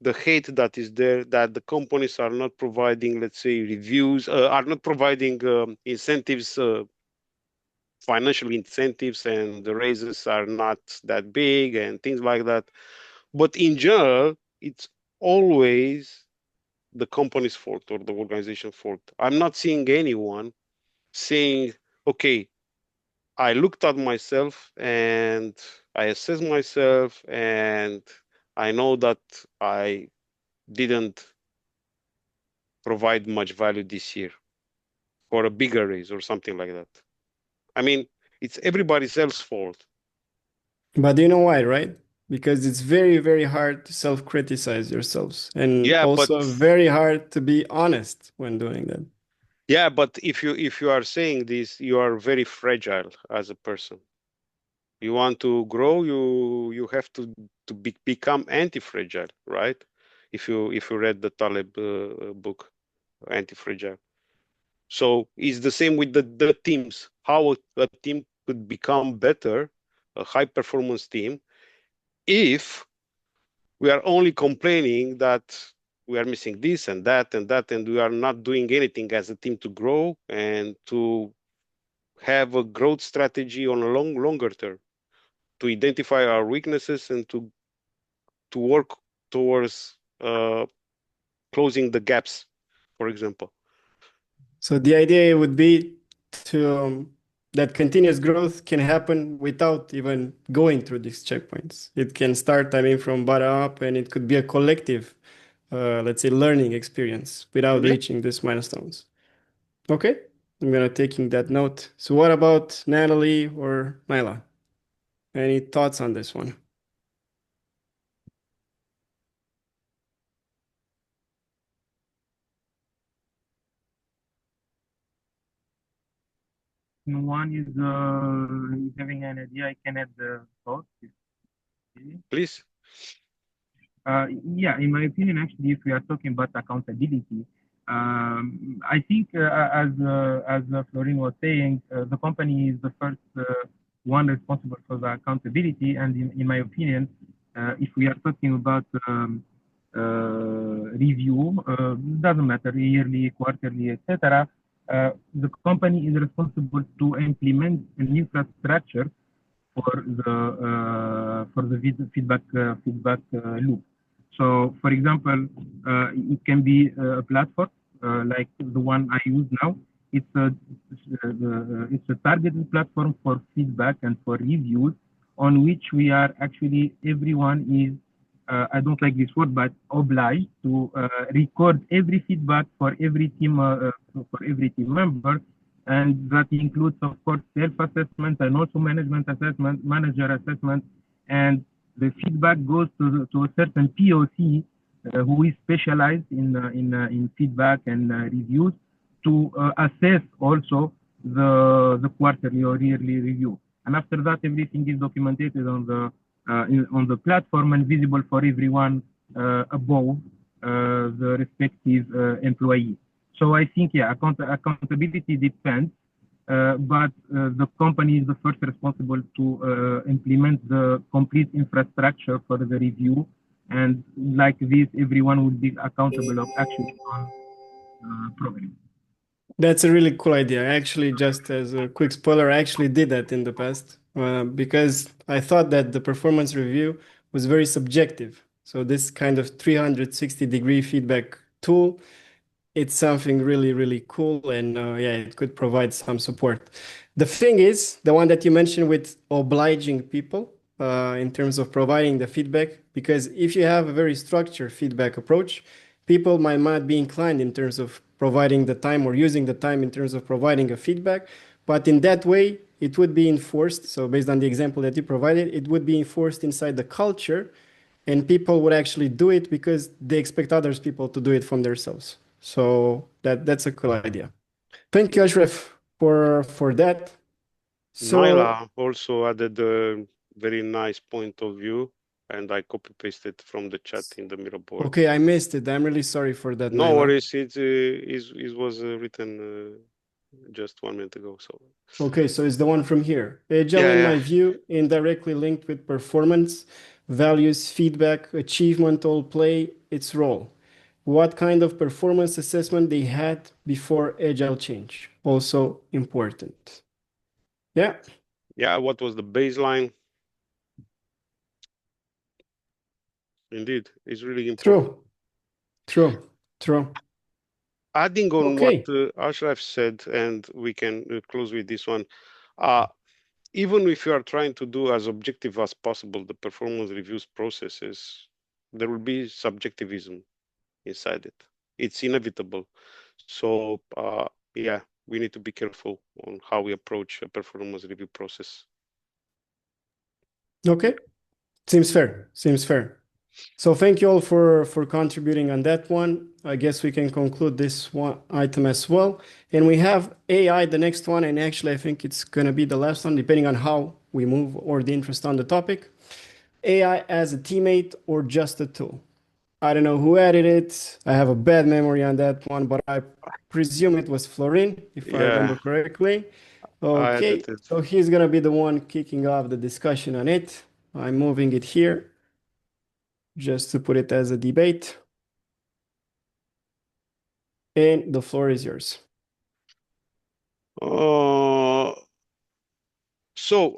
the hate that is there, that the companies are not providing, let's say, reviews, are not providing incentives, financial incentives, and the raises are not that big and things like that. But in general, it's always the company's fault or the organization's fault. I'm not seeing anyone saying, okay, I looked at myself and I assessed myself, and I know that I didn't provide much value this year for a bigger raise or something like that. I mean, it's everybody else's fault. But do you know why, right? Because it's very, very hard to self-criticize yourselves and Yeah, but also very hard to be honest when doing that. yeah, but if you are saying this, you are very fragile as a person. You want to grow, you have to become anti-fragile, right? If you read the Taleb book, Anti-Fragile. So it's the same with the teams. How a team could become better, a high performance team, if we are only complaining that we are missing this and that and that, and we are not doing anything as a team to grow and to have a growth strategy on a longer term, to identify our weaknesses and to work towards closing the gaps, for example. So the idea would be to that continuous growth can happen without even going through these checkpoints. It can start, I mean, from bottom up, and it could be a collective, let's say, learning experience without Yeah. reaching these milestones. Okay, I'm gonna taking that note. So what about Natalie or Nyla? Any thoughts on this one? One is having an idea. I can add the thought. Please. Yeah, in my opinion, actually, if we are talking about accountability, I think as Florin was saying, the company is the first one responsible for the accountability. And in my opinion, if we are talking about review, doesn't matter yearly, quarterly, etc. The company is responsible to implement an infrastructure for the feedback loop. So, for example, it can be a platform like the one I use now. It's a targeted platform for feedback and for reviews, on which we are actually everyone is I don't like this word, but obliged to record every feedback for every team member, and that includes, of course, self-assessment and also management assessment, manager assessment, and the feedback goes to a certain POC who is specialized in feedback and reviews to assess also the quarterly or yearly review. And after that, everything is documented on the platform and visible for everyone above the respective employee. So I think, yeah, accountability depends, but the company is the first responsible to implement the complete infrastructure for the review. And like this, everyone will be accountable of actually on program. That's a really cool idea. I actually, just as a quick spoiler, I actually did that in the past because I thought that the performance review was very subjective. So this kind of 360-degree feedback tool, it's something really, really cool, and yeah, it could provide some support. The thing is, the one that you mentioned with obliging people in terms of providing the feedback, because if you have a very structured feedback approach, people might not be inclined in terms of providing the time or using the time in terms of providing a feedback. But in that way, it would be enforced. So based on the example that you provided, it would be enforced inside the culture, and people would actually do it because they expect others people to do it from themselves. So that's a cool idea. Thank you, Ashraf, for that. So Naila also added a very nice point of view, and I copy pasted from the chat in the mirror board. okay, I missed it. I'm really sorry for that, No Naila. worries, it was written just 1 minute ago. So Okay, so it's the one from here. Agile, yeah, in yeah, my view, indirectly linked with performance, values, feedback, achievement all play its role. What kind of performance assessment they had before Agile change? Also important. Yeah, yeah. What was the baseline? Indeed, it's really important. true, true, true. Adding on what Okay, Ashraf said, and we can close with this one. Uh, Even if you are trying to do as objective as possible the performance reviews processes, there will be subjectivism inside it. It's inevitable. So yeah, we need to be careful on how we approach a performance review process. okay. Seems fair. Seems fair. So thank you all for contributing on that one. I guess we can conclude this one item as well. And we have AI, the next one, and actually I think it's gonna be the last one, depending on how we move or the interest on the topic. AI as a teammate or just a tool? I don't know who added it. I have a bad memory on that one, but I presume it was Florin, if I remember Yeah, correctly. I Okay, added it. so he's gonna be the one kicking off the discussion on it. I'm moving it here just to put it as a debate. And the floor is yours. Uh, so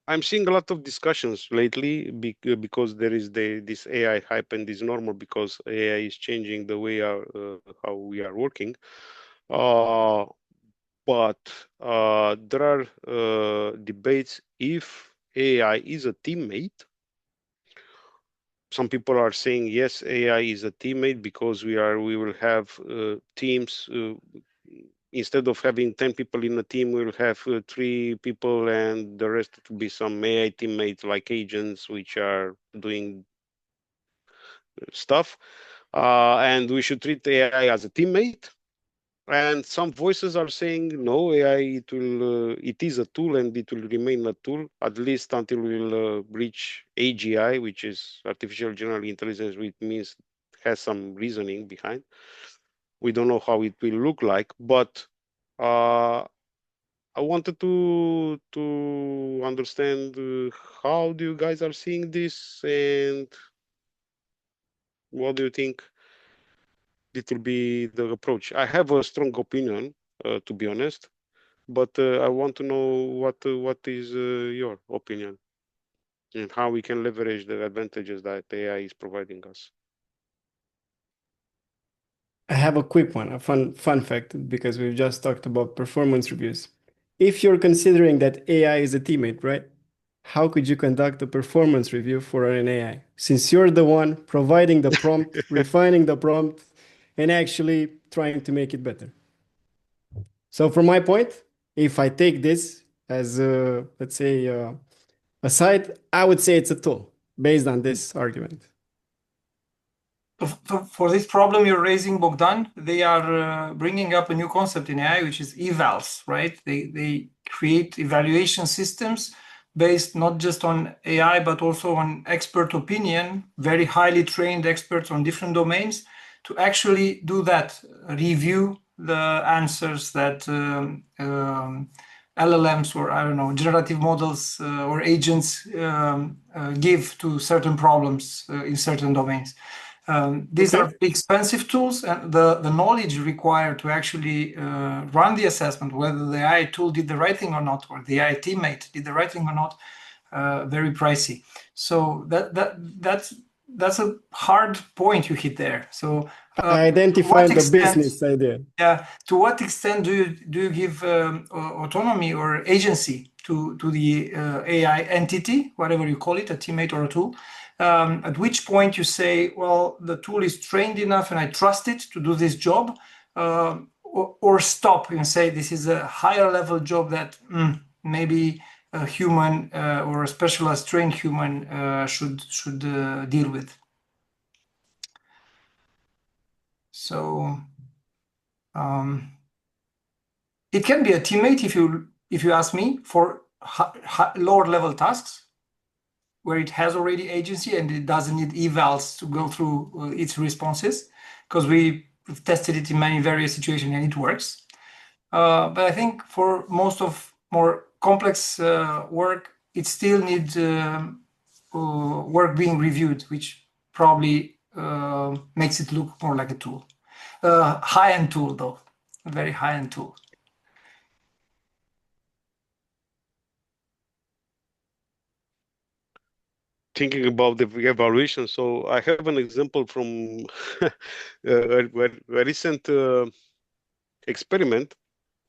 I'm seeing a lot of discussions lately because there is this AI hype, and is normal because AI is changing the way how we are working. Uh, but there are debates if AI is a teammate. Some people are saying yes, AI is a teammate because we will have teams. Instead of having 10 people in a team, we'll have 3 people, and the rest to be some AI teammates like agents, which are doing stuff. And we should treat AI as a teammate. And some voices are saying no, AI it is a tool and it will remain a tool at least until we'll reach AGI, which is artificial general intelligence, which means has some reasoning behind. We don't know how it will look like, but uh, I wanted to understand how do you guys are seeing this, and what do you think it will be the approach? I have a strong opinion, to be honest, but I want to know what is your opinion and how we can leverage the advantages that AI is providing us. I have a quick one, a fun fact, because we've just talked about performance reviews. If you're considering that AI is a teammate, right? How could you conduct a performance review for an AI? Since you're the one providing the prompt, refining the prompt, and actually trying to make it better. So from my point, if I take this as a, let's say, aside, I would say it's a tool based on this argument. For this problem you're raising, Bogdan, they are bringing up a new concept in AI, which is evals, right? They create evaluation systems based not just on AI, but also on expert opinion, very highly trained experts on different domains to actually do that, review the answers that LLMs or I don't know, generative models or agents give to certain problems in certain domains. These Okay. are expensive tools, and the knowledge required to actually run the assessment, whether the AI tool did the right thing or not, or the AI teammate did the right thing or not, very pricey. So that's a hard point you hit there. So to what Identifying the extent? business idea. Yeah, to what extent do you give autonomy or agency to the AI entity, whatever you call it, a teammate or a tool? At which point you say, well, the tool is trained enough and I trust it to do this job, or stop and say this is a higher level job that maybe a human or a specialized trained human should deal with. So It can be a teammate if you ask me for lower level tasks where it has already agency and it doesn't need evals to go through its responses, because we've tested it in many various situations and it works. But I think for most of more complex work, it still needs work being reviewed, which probably makes it look more like a tool. High-end tool, though, a very high-end tool. Thinking about the evaluation, so I have an example from a recent experiment.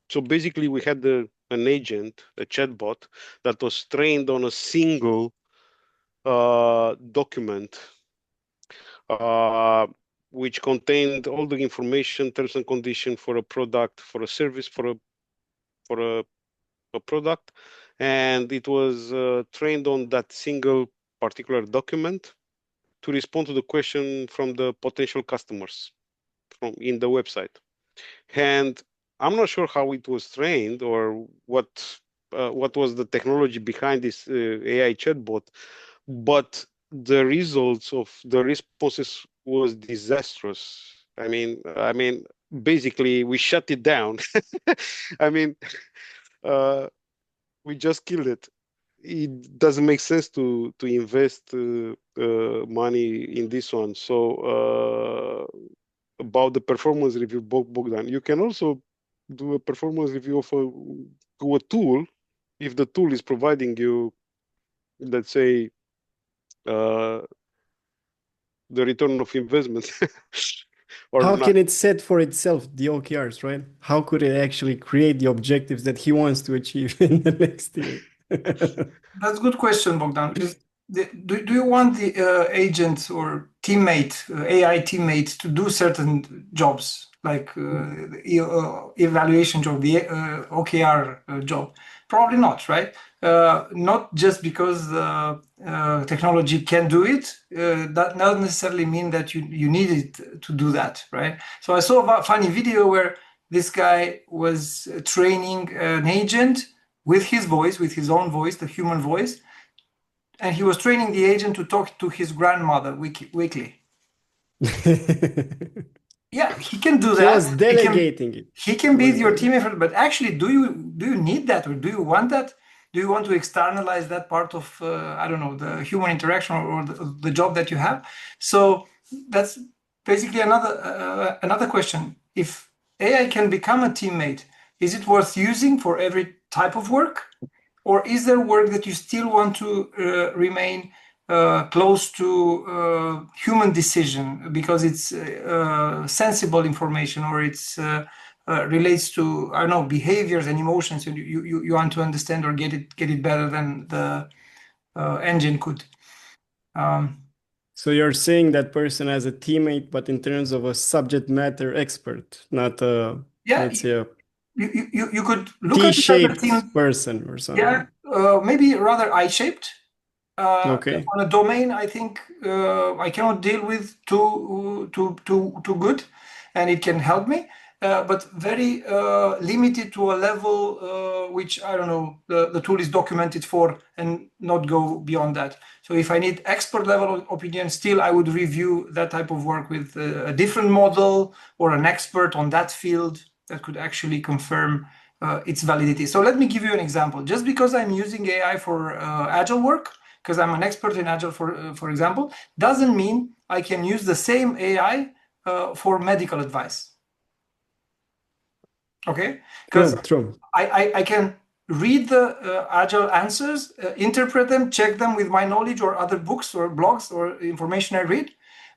So basically, we had an agent, a chatbot, that was trained on a single document, which contained all the information, terms and conditions for a product, for a service, for a product, and it was trained on that single particular document to respond to the question from the potential customers from in the website. And I'm not sure how it was trained or what was the technology behind this AI chatbot, but the results of the responses was disastrous. I mean, basically we shut it down. I mean, uh, we just killed it. It doesn't make sense to invest money in this one. So about the performance review, Bogdan, you can also do a performance review of to a tool if the tool is providing you, let's say, uh, the return of investment or How not. can it set for itself the OKRs, right? How could it actually create the objectives that he wants to achieve in the next year? That's a good question, Bogdan. Do you want the agent or teammate, AI teammate, to do certain jobs like the evaluation job, the OKR job? Probably not, right? Not just because technology can do it, that not necessarily mean that you need it to do that, right? So I saw a funny video where this guy was training an agent with his voice, with his own voice, the human voice, and he was training the agent to talk to his grandmother weekly. Yeah, he can do He was that. delegating it. He can be your team effort, but actually, do you need that, or do you want that? Do you want to externalize that part of I don't know, the human interaction or the job that you have? So that's basically another question. If AI can become a teammate, is it worth using for every type of work? Or is there work that you still want to remain close to human decision because it's sensible information, or it's relates to, I don't know, behaviors and emotions, and you want to understand or get it better than the engine could. So you're saying that person as a teammate, but in terms of a subject matter expert, not a, Yeah, let's say, a you could look at it as a T-shaped team. person or Yeah, something. maybe rather I-shaped. Okay. On a domain, I think I cannot deal with too good, and it can help me, but very limited to a level which I don't know the tool is documented for, and not go beyond that. So if I need expert level opinion, still I would review that type of work with a different model or an expert on that field that could actually confirm its validity. So let me give you an example. Just because I'm using AI for agile work, because I'm an expert in Agile, for example, doesn't mean I can use the same AI for medical advice. Okay, because True. I can read the Agile answers, interpret them, check them with my knowledge or other books or blogs or information I read,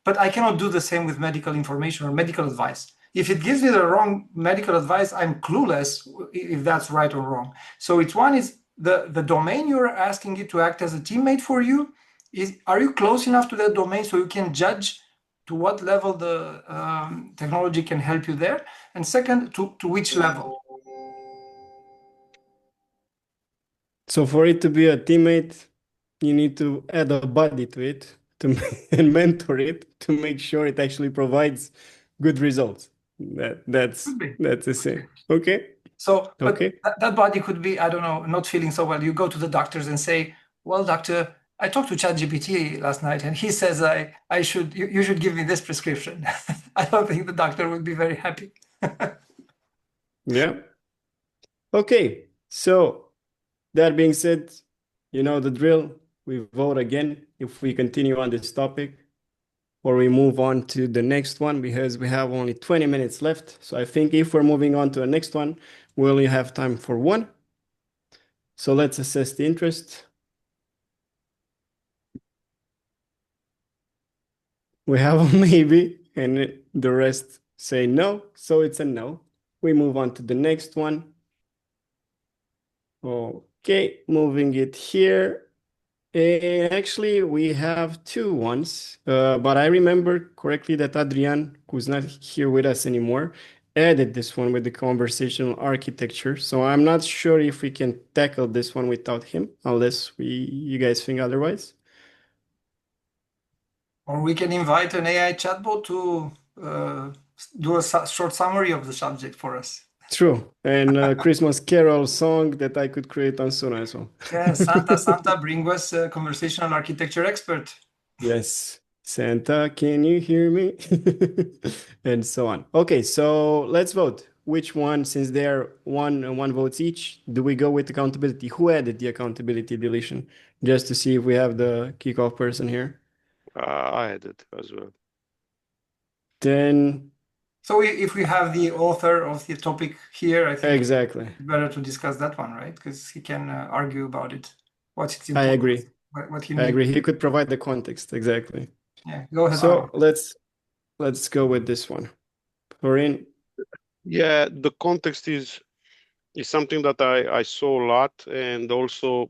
but I cannot do the same with medical information or medical advice. If it gives me the wrong medical advice, I'm clueless if that's right or wrong. So it's one is the domain you're asking it to act as a teammate for you. Are you close enough to that domain so you can judge to what level the technology can help you there? And second, to which level? So for it to be a teammate, you need to add a body to it to and mentor it to make sure it actually provides good results. That's Could be. the same. Okay. So, but Okay. that body could be, I don't know, not feeling so well. You go to the doctors and say, "Well, doctor, I talked to ChatGPT last night, and he says I should you should give me this prescription." I don't think the doctor would be very happy. Yeah. Okay. So that being said, you know the drill. We vote again if we continue on this topic or we move on to the next one because we have only 20 minutes left. So I think if we're moving on to the next one, we only have time for one. So let's assess the interest. We have a maybe, and the rest say no. So it's a no. We move on to the next one. Okay, moving it here. Actually, we have two ones, but I remember correctly that Adrian, who's not here with us anymore, added this one with the conversational architecture. So I'm not sure if we can tackle this one without him, unless you guys think otherwise. Or we can invite an AI chatbot to do a short summary of the subject for us. True, and a Christmas Carol song that I could create on Sona as well. Yeah, Santa, bring us a conversational architecture expert. Yes. Santa, can you hear me? And so on. Okay, so let's vote. Which one, since they're one votes each, do we go with accountability? Who added the accountability deletion? Just to see if we have the kickoff person here. I had it as well. Then So if we have the author of the topic here, I think exactly. it's better to discuss that one, right? Because he can argue about it, what's I important, agree. what he I means. agree. He could provide the context. Exactly. Yeah, go ahead, So Aaron. let's go with this one. Florin, Yeah, the context is something that I saw a lot, and also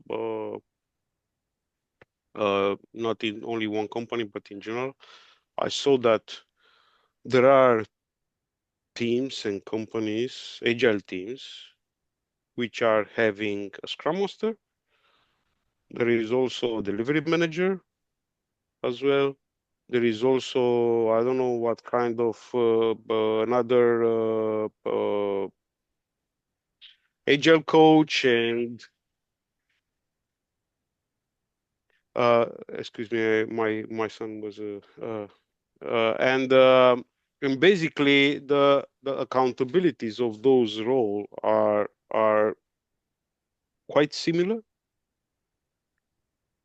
not in only one company, but in general. I saw that there are teams and companies, agile teams, which are having a Scrum Master. There is also a delivery manager as well. There is also, I don't know what kind of another agile coach and excuse me, my son was and basically the accountabilities of those roles are quite similar,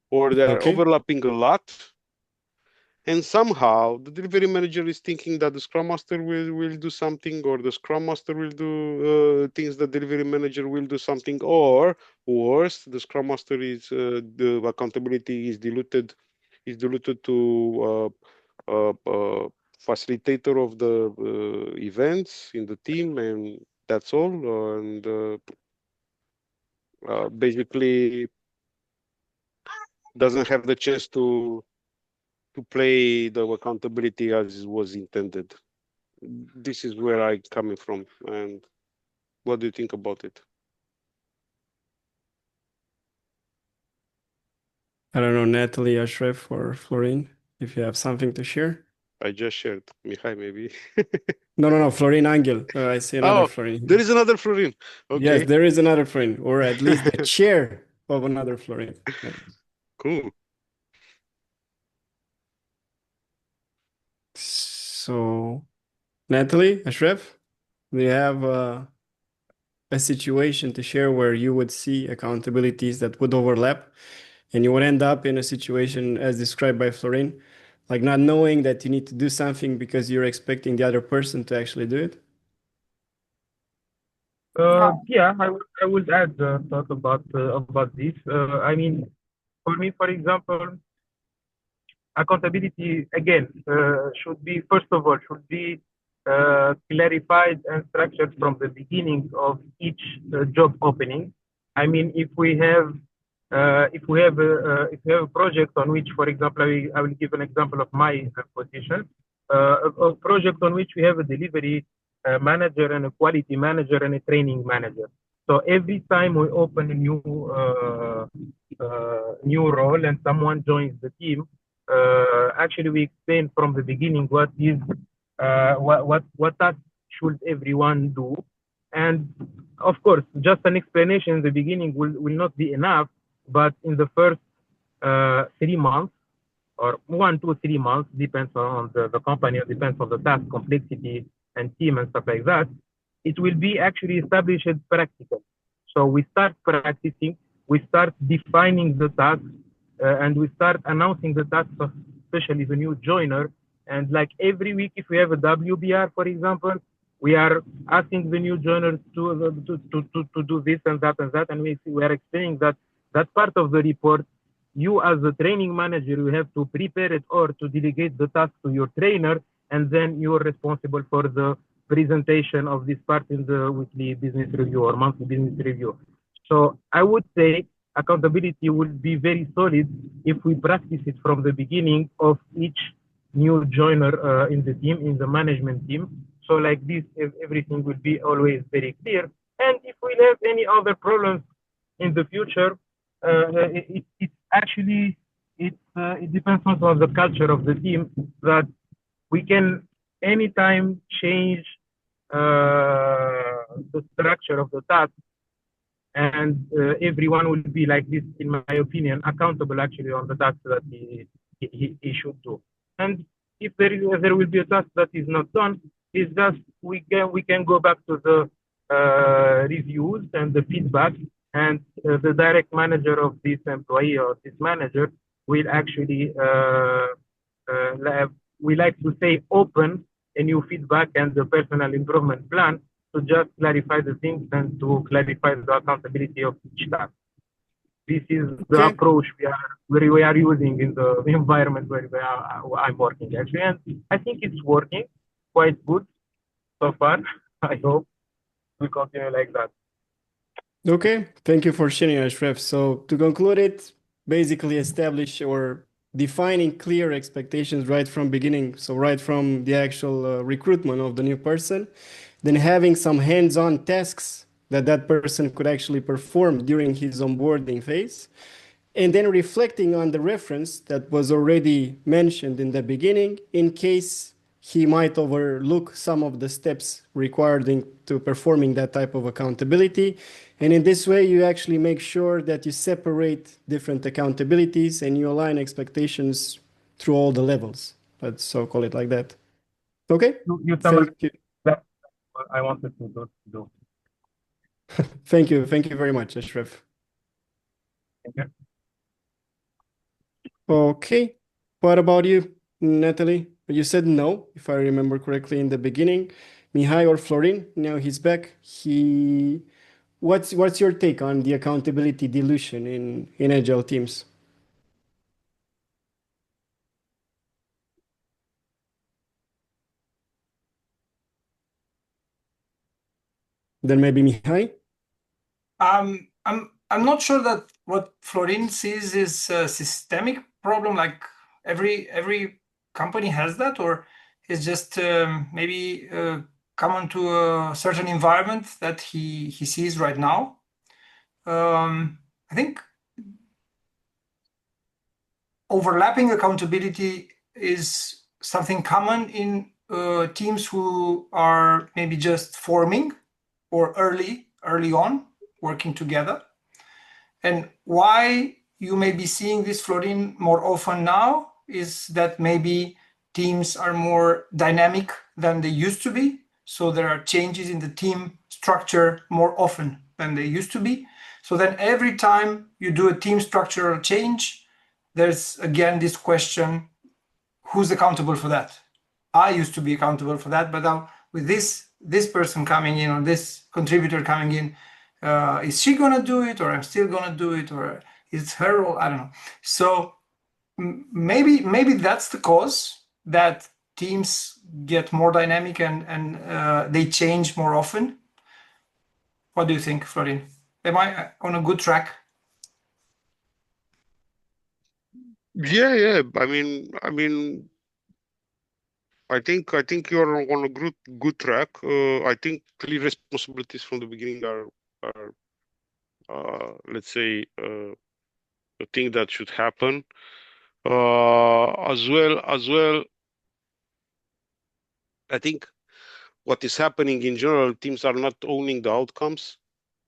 or they're okay. overlapping a lot. And somehow the delivery manager is thinking that the scrum master will do something, or the scrum master will do things that delivery manager will do something, or worse, the scrum master is the accountability is diluted to facilitator of the events in the team, and that's all. And basically doesn't have the chance to play the accountability as it was intended. This is where I'm coming from. And what do you think about it? I don't know, Natalie, Ashraf, or Florin, if you have something to share. I just shared. Mihai, maybe. No, Florin Angel. I see another Oh, Florin. there is another Florin. Yes, Okay, there is another Florin, or at least the chair of another Florin. Yeah. cool. So, Natalie, Ashraf, do you have a situation to share where you would see accountabilities that would overlap and you would end up in a situation as described by Florin, like not knowing that you need to do something because you're expecting the other person to actually do it? Yeah, I would add thought about this. I mean, for me, for example, accountability again should be first of all should be clarified and structured from the beginning of each job opening. I mean, if we have a project on which, for example, I will give an example of my position, a project on which we have a delivery manager and a quality manager and a training manager. So every time we open a new role and someone joins the team, actually we explain from the beginning what task should everyone do. And of course, just an explanation in the beginning will not be enough, but in the first 3 months, or 1 to 3 months, depends on the company, or depends on the task complexity and team and stuff like that. It will be actually established practical. So we start practicing, we start defining the tasks, and we start announcing the tasks of especially the new joiner. And like every week, if we have a WBR, for example, we are asking the new joiners to do this and that and that, and we are explaining that that part of the report, you as a training manager, you have to prepare it or to delegate the task to your trainer, and then you are responsible for the presentation of this part in the weekly business review or monthly business review. So I would say accountability will be very solid if we practice it from the beginning of each new joiner in the team, in the management team. So like this, everything will be always very clear. And if we have any other problems in the future, it actually it depends also on the culture of the team, that we can anytime change the structure of the task, and everyone will be like this, in my opinion, accountable actually on the task that he should do. And if there will be a task that is not done, it's just we can go back to the reviews and the feedback, and the direct manager of this employee or this manager will actually we like to say open a new feedback and the personal improvement plan to just clarify the things and to clarify the accountability of each task. This is the Okay. approach we are using in the environment where I'm working actually, and I think it's working quite good so far. I hope we continue like that. Okay, thank you for sharing, Ashraf. So to conclude it, basically establish or defining clear expectations right from beginning. So right from the actual recruitment of the new person, then having some hands-on tasks that that person could actually perform during his onboarding phase, and then reflecting on the reference that was already mentioned in the beginning in case he might overlook some of the steps required to performing that type of accountability. And in this way, you actually make sure that you separate different accountabilities and you align expectations through all the levels. Let's so call it like that. Okay? You Thank summarized you. that what I wanted to do. Thank you. Thank you very much, Ashraf. Okay. Okay. What about you, Natalie? You said no, if I remember correctly in the beginning. Mihai or Florin, now he's back. What's your take on the accountability dilution in agile teams? Then maybe Mihai? I'm not sure that what Florin sees is a systemic problem, like every company has that, or it's just maybe common to a certain environment that he sees right now. I think overlapping accountability is something common in teams who are maybe just forming or early on working together. And why you may be seeing this, Florin, more often now is that maybe teams are more dynamic than they used to be. So there are changes in the team structure more often than they used to be. So then every time you do a team structural change, there's again this question, who's accountable for that? I used to be accountable for that, but now with this person coming in, or this contributor coming in, is she gonna do it, or I'm still gonna do it, or is her role? I don't know. So maybe that's the cause that teams get more dynamic and they change more often. What do you think, Florin? Am I on a good track? Yeah. I think you're on a good track. I think clear responsibilities from the beginning are let's say a thing that should happen. As well, I think what is happening in general, teams are not owning the outcomes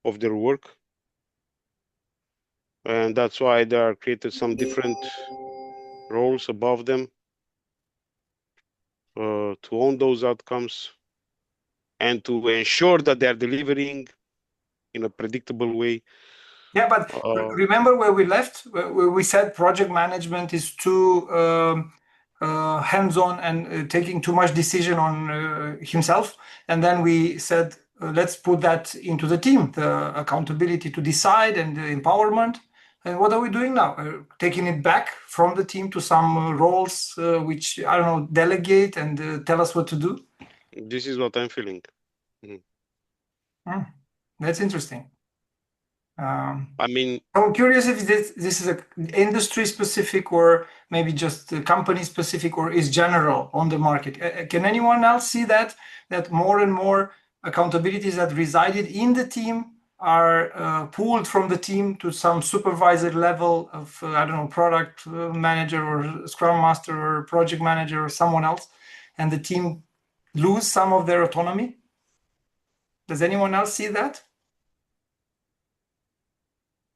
of their work. And that's why there are created some different roles above them to own those outcomes and to ensure that they are delivering in a predictable way. Yeah, but remember where we left? Where we said project management is too hands-on and taking too much decision on himself. And then we said, let's put that into the team, the accountability to decide and the empowerment. And what are we doing now? Taking it back from the team to some roles which, I don't know, delegate and tell us what to do? This is what I'm feeling. That's interesting. I mean, I'm curious if this is a industry specific or maybe just company specific or is general on the market. Can anyone else see that more and more accountabilities that resided in the team are pulled from the team to some supervisor level of I don't know, product manager or scrum master or project manager or someone else, and the team lose some of their autonomy? Does anyone else see that?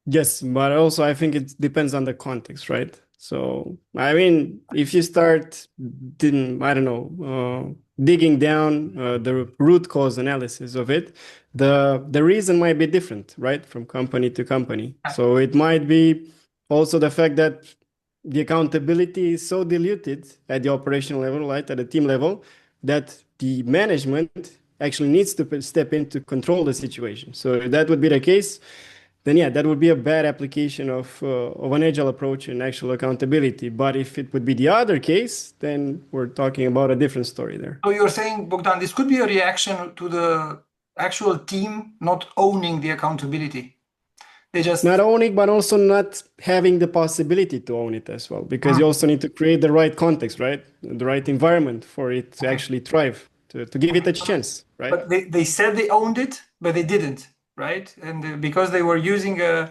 Yes, but also I think it depends on the context, right? So, I mean, if you start, I don't know, digging down the root cause analysis of it, the reason might be different, right, from company to company. So it might be also the fact that the accountability is so diluted at the operational level, right, at the team level, that the management actually needs to step in to control the situation. So if that would be the case, then yeah, that would be a bad application of an agile approach and actual accountability. But if it would be the other case, then we're talking about a different story there. So you're saying, Bogdan, this could be a reaction to the actual team not owning the accountability. They just Not owning, but also not having the possibility to own it as well, because you also need to create the right context, right? The right environment for it to actually thrive, to give it a chance, right? But they said they owned it, but they didn't, right? And because they were using an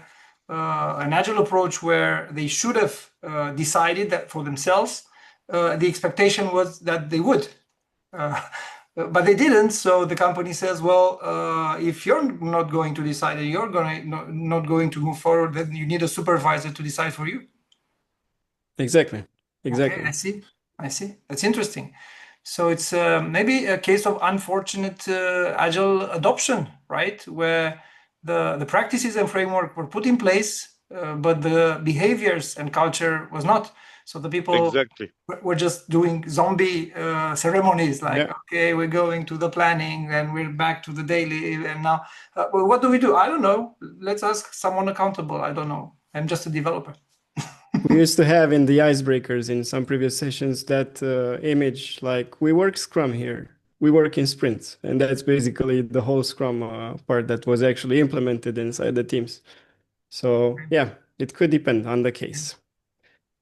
agile approach where they should have decided that for themselves, the expectation was that they would. But they didn't, so the company says, well, if you're not going to decide and you're not going to move forward, then you need a supervisor to decide for you. Exactly. Okay, I see. That's interesting. So it's maybe a case of unfortunate agile adoption, right? Where the practices and framework were put in place, but the behaviors and culture was not. So the people exactly. were just doing zombie ceremonies, like, Yeah. okay, we're going to the planning and we're back to the daily. And now, well, what do we do? I don't know. Let's ask someone accountable. I don't know. I'm just a developer. We used to have in the icebreakers in some previous sessions that image like we work Scrum here, we work in sprints, and that's basically the whole Scrum part that was actually implemented inside the teams. So yeah, it could depend on the case.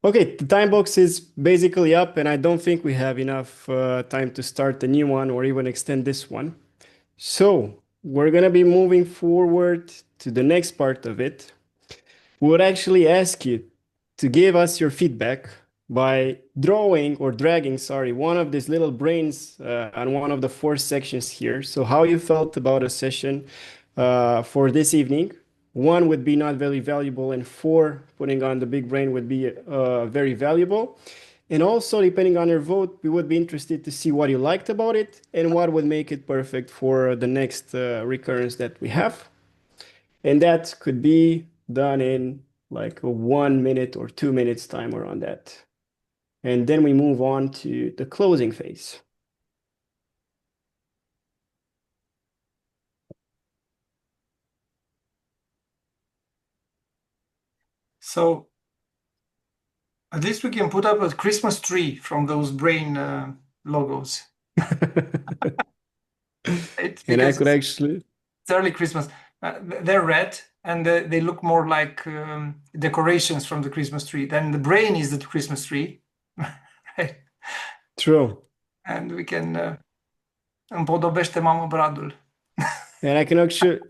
Okay, the time box is basically up, and I don't think we have enough time to start a new one or even extend this one. So we're gonna be moving forward to the next part of it. We would actually ask you to give us your feedback by drawing or dragging, sorry, one of these little brains on one of the four sections here. So how you felt about a session for this evening. One would be not very valuable, and four, putting on the big brain, would be very valuable. And also, depending on your vote, we would be interested to see what you liked about it and what would make it perfect for the next recurrence that we have. And that could be done in like a 1 minute or 2 minutes timer on that. And then we move on to the closing phase. So at least we can put up a Christmas tree from those brain logos. And I Because could actually, it's early Christmas. They're red and they look more like decorations from the Christmas tree. Then the brain is the Christmas tree, right? true. And we can împodobește mamă bradul. And I can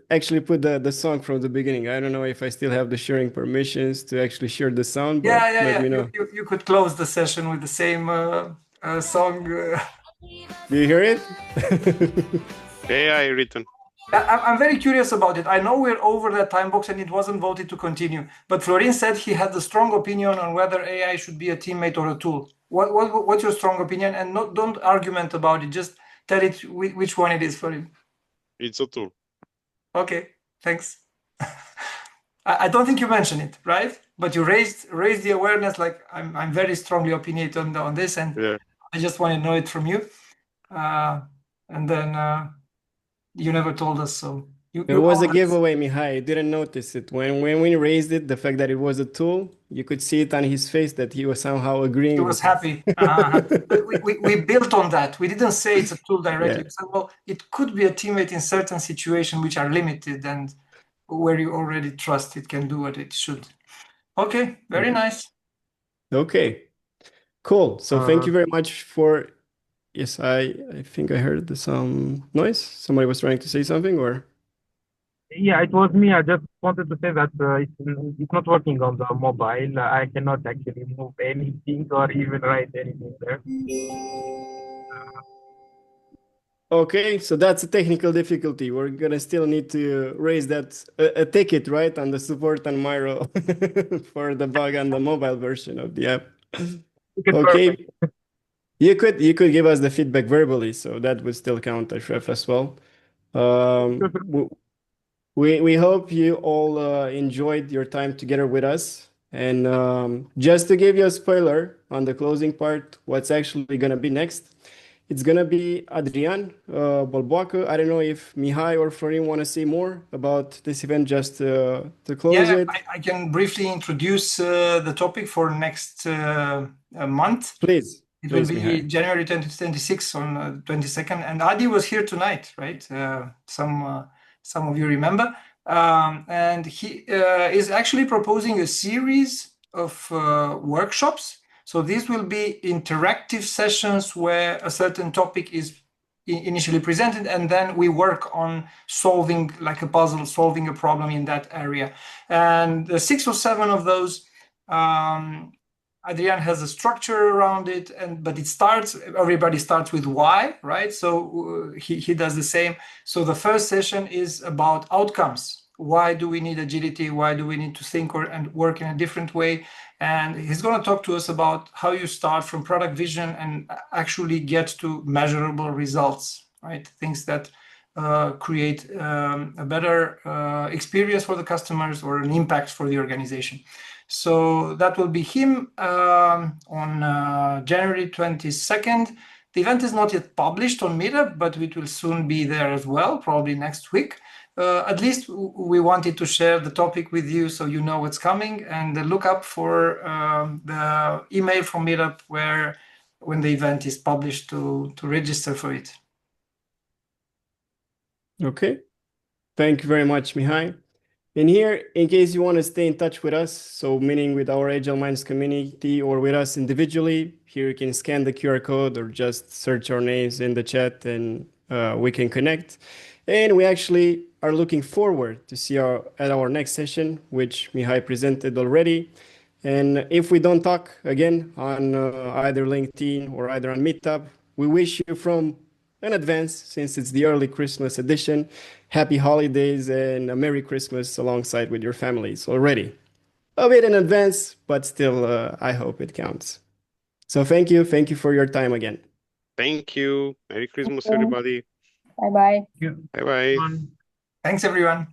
actually put the song from the beginning. I don't know if I still have the sharing permissions to actually share the sound, but Yeah. let me know. You could close the session with the same song. Do you hear it? AI written. I'm very curious about it. I know we're over that time box and it wasn't voted to continue, but Florin said he had a strong opinion on whether AI should be a teammate or a tool. What's your strong opinion? And don't argument about it. Just tell it which one it is, Florin. It's a tool. Okay, thanks. I don't think you mentioned it, right? But you raised the awareness. Like I'm very strongly opinionated on this, and Yeah. I just want to know it from you. And then you never told us, so It you was a own this. giveaway, Mihai. You didn't notice it. When we raised it, the fact that it was a tool, you could see it on his face that he was somehow He agreeing was with us. happy. But we built on that. We didn't say it's a tool directly. Yeah. We said, well, it could be a teammate in certain situations which are limited and where you already trust it can do what it should. Okay, very Yeah. nice. Okay. Cool. So thank Uh, you very much for. Yes, I think I heard some noise. Somebody was trying to say something, or yeah, it was me. I just wanted to say that it's not working on the mobile. I cannot actually move anything or even write anything there. okay. So that's a technical difficulty. We're gonna still need to raise that a ticket, right, on the support on Miro for the bug on the mobile version of the app. It's perfect. Okay. You could give us the feedback verbally, so that would still count as ref as well. We hope you all enjoyed your time together with us. And just to give you a spoiler on the closing part, what's actually gonna be next? It's gonna be Adrian Bolboacă. I don't know if Mihai or Florin want to say more about this event just to close Yeah, it. I can briefly introduce the topic for next month. Please, It will please, be Mihai. January 2026 on 22nd, and Adi was here tonight, right? Some of you remember, and he is actually proposing a series of workshops. So these will be interactive sessions where a certain topic is initially presented, and then we work on solving like a puzzle, solving a problem in that area. And the 6 or 7 of those. Adrian has a structure around it, but everybody starts with why, right? So he does the same. So the first session is about outcomes. Why do we need agility? Why do we need to think and work in a different way? And he's going to talk to us about how you start from product vision and actually get to measurable results, right? Things that create a better experience for the customers or an impact for the organization. So that will be him on January 22nd. The event is not yet published on Meetup, but it will soon be there as well, probably next week. At least we wanted to share the topic with you so you know what's coming, and look up for the email from Meetup when the event is published to register for it. Okay. Thank you very much, Mihai. And here, in case you want to stay in touch with us, so meaning with our Agile Minds community or with us individually, here you can scan the QR code or just search our names in the chat and we can connect. And we actually are looking forward to see at our next session, which Mihai presented already. And if we don't talk again on either LinkedIn or either on Meetup, we wish you from in advance, since it's the early Christmas edition, happy holidays and a Merry Christmas alongside with your families already. A bit in advance, but still, I hope it counts. So thank you. Thank you for your time again. Thank you. Merry Christmas, everybody. Bye bye. Yeah. Bye bye. One. Thanks, everyone.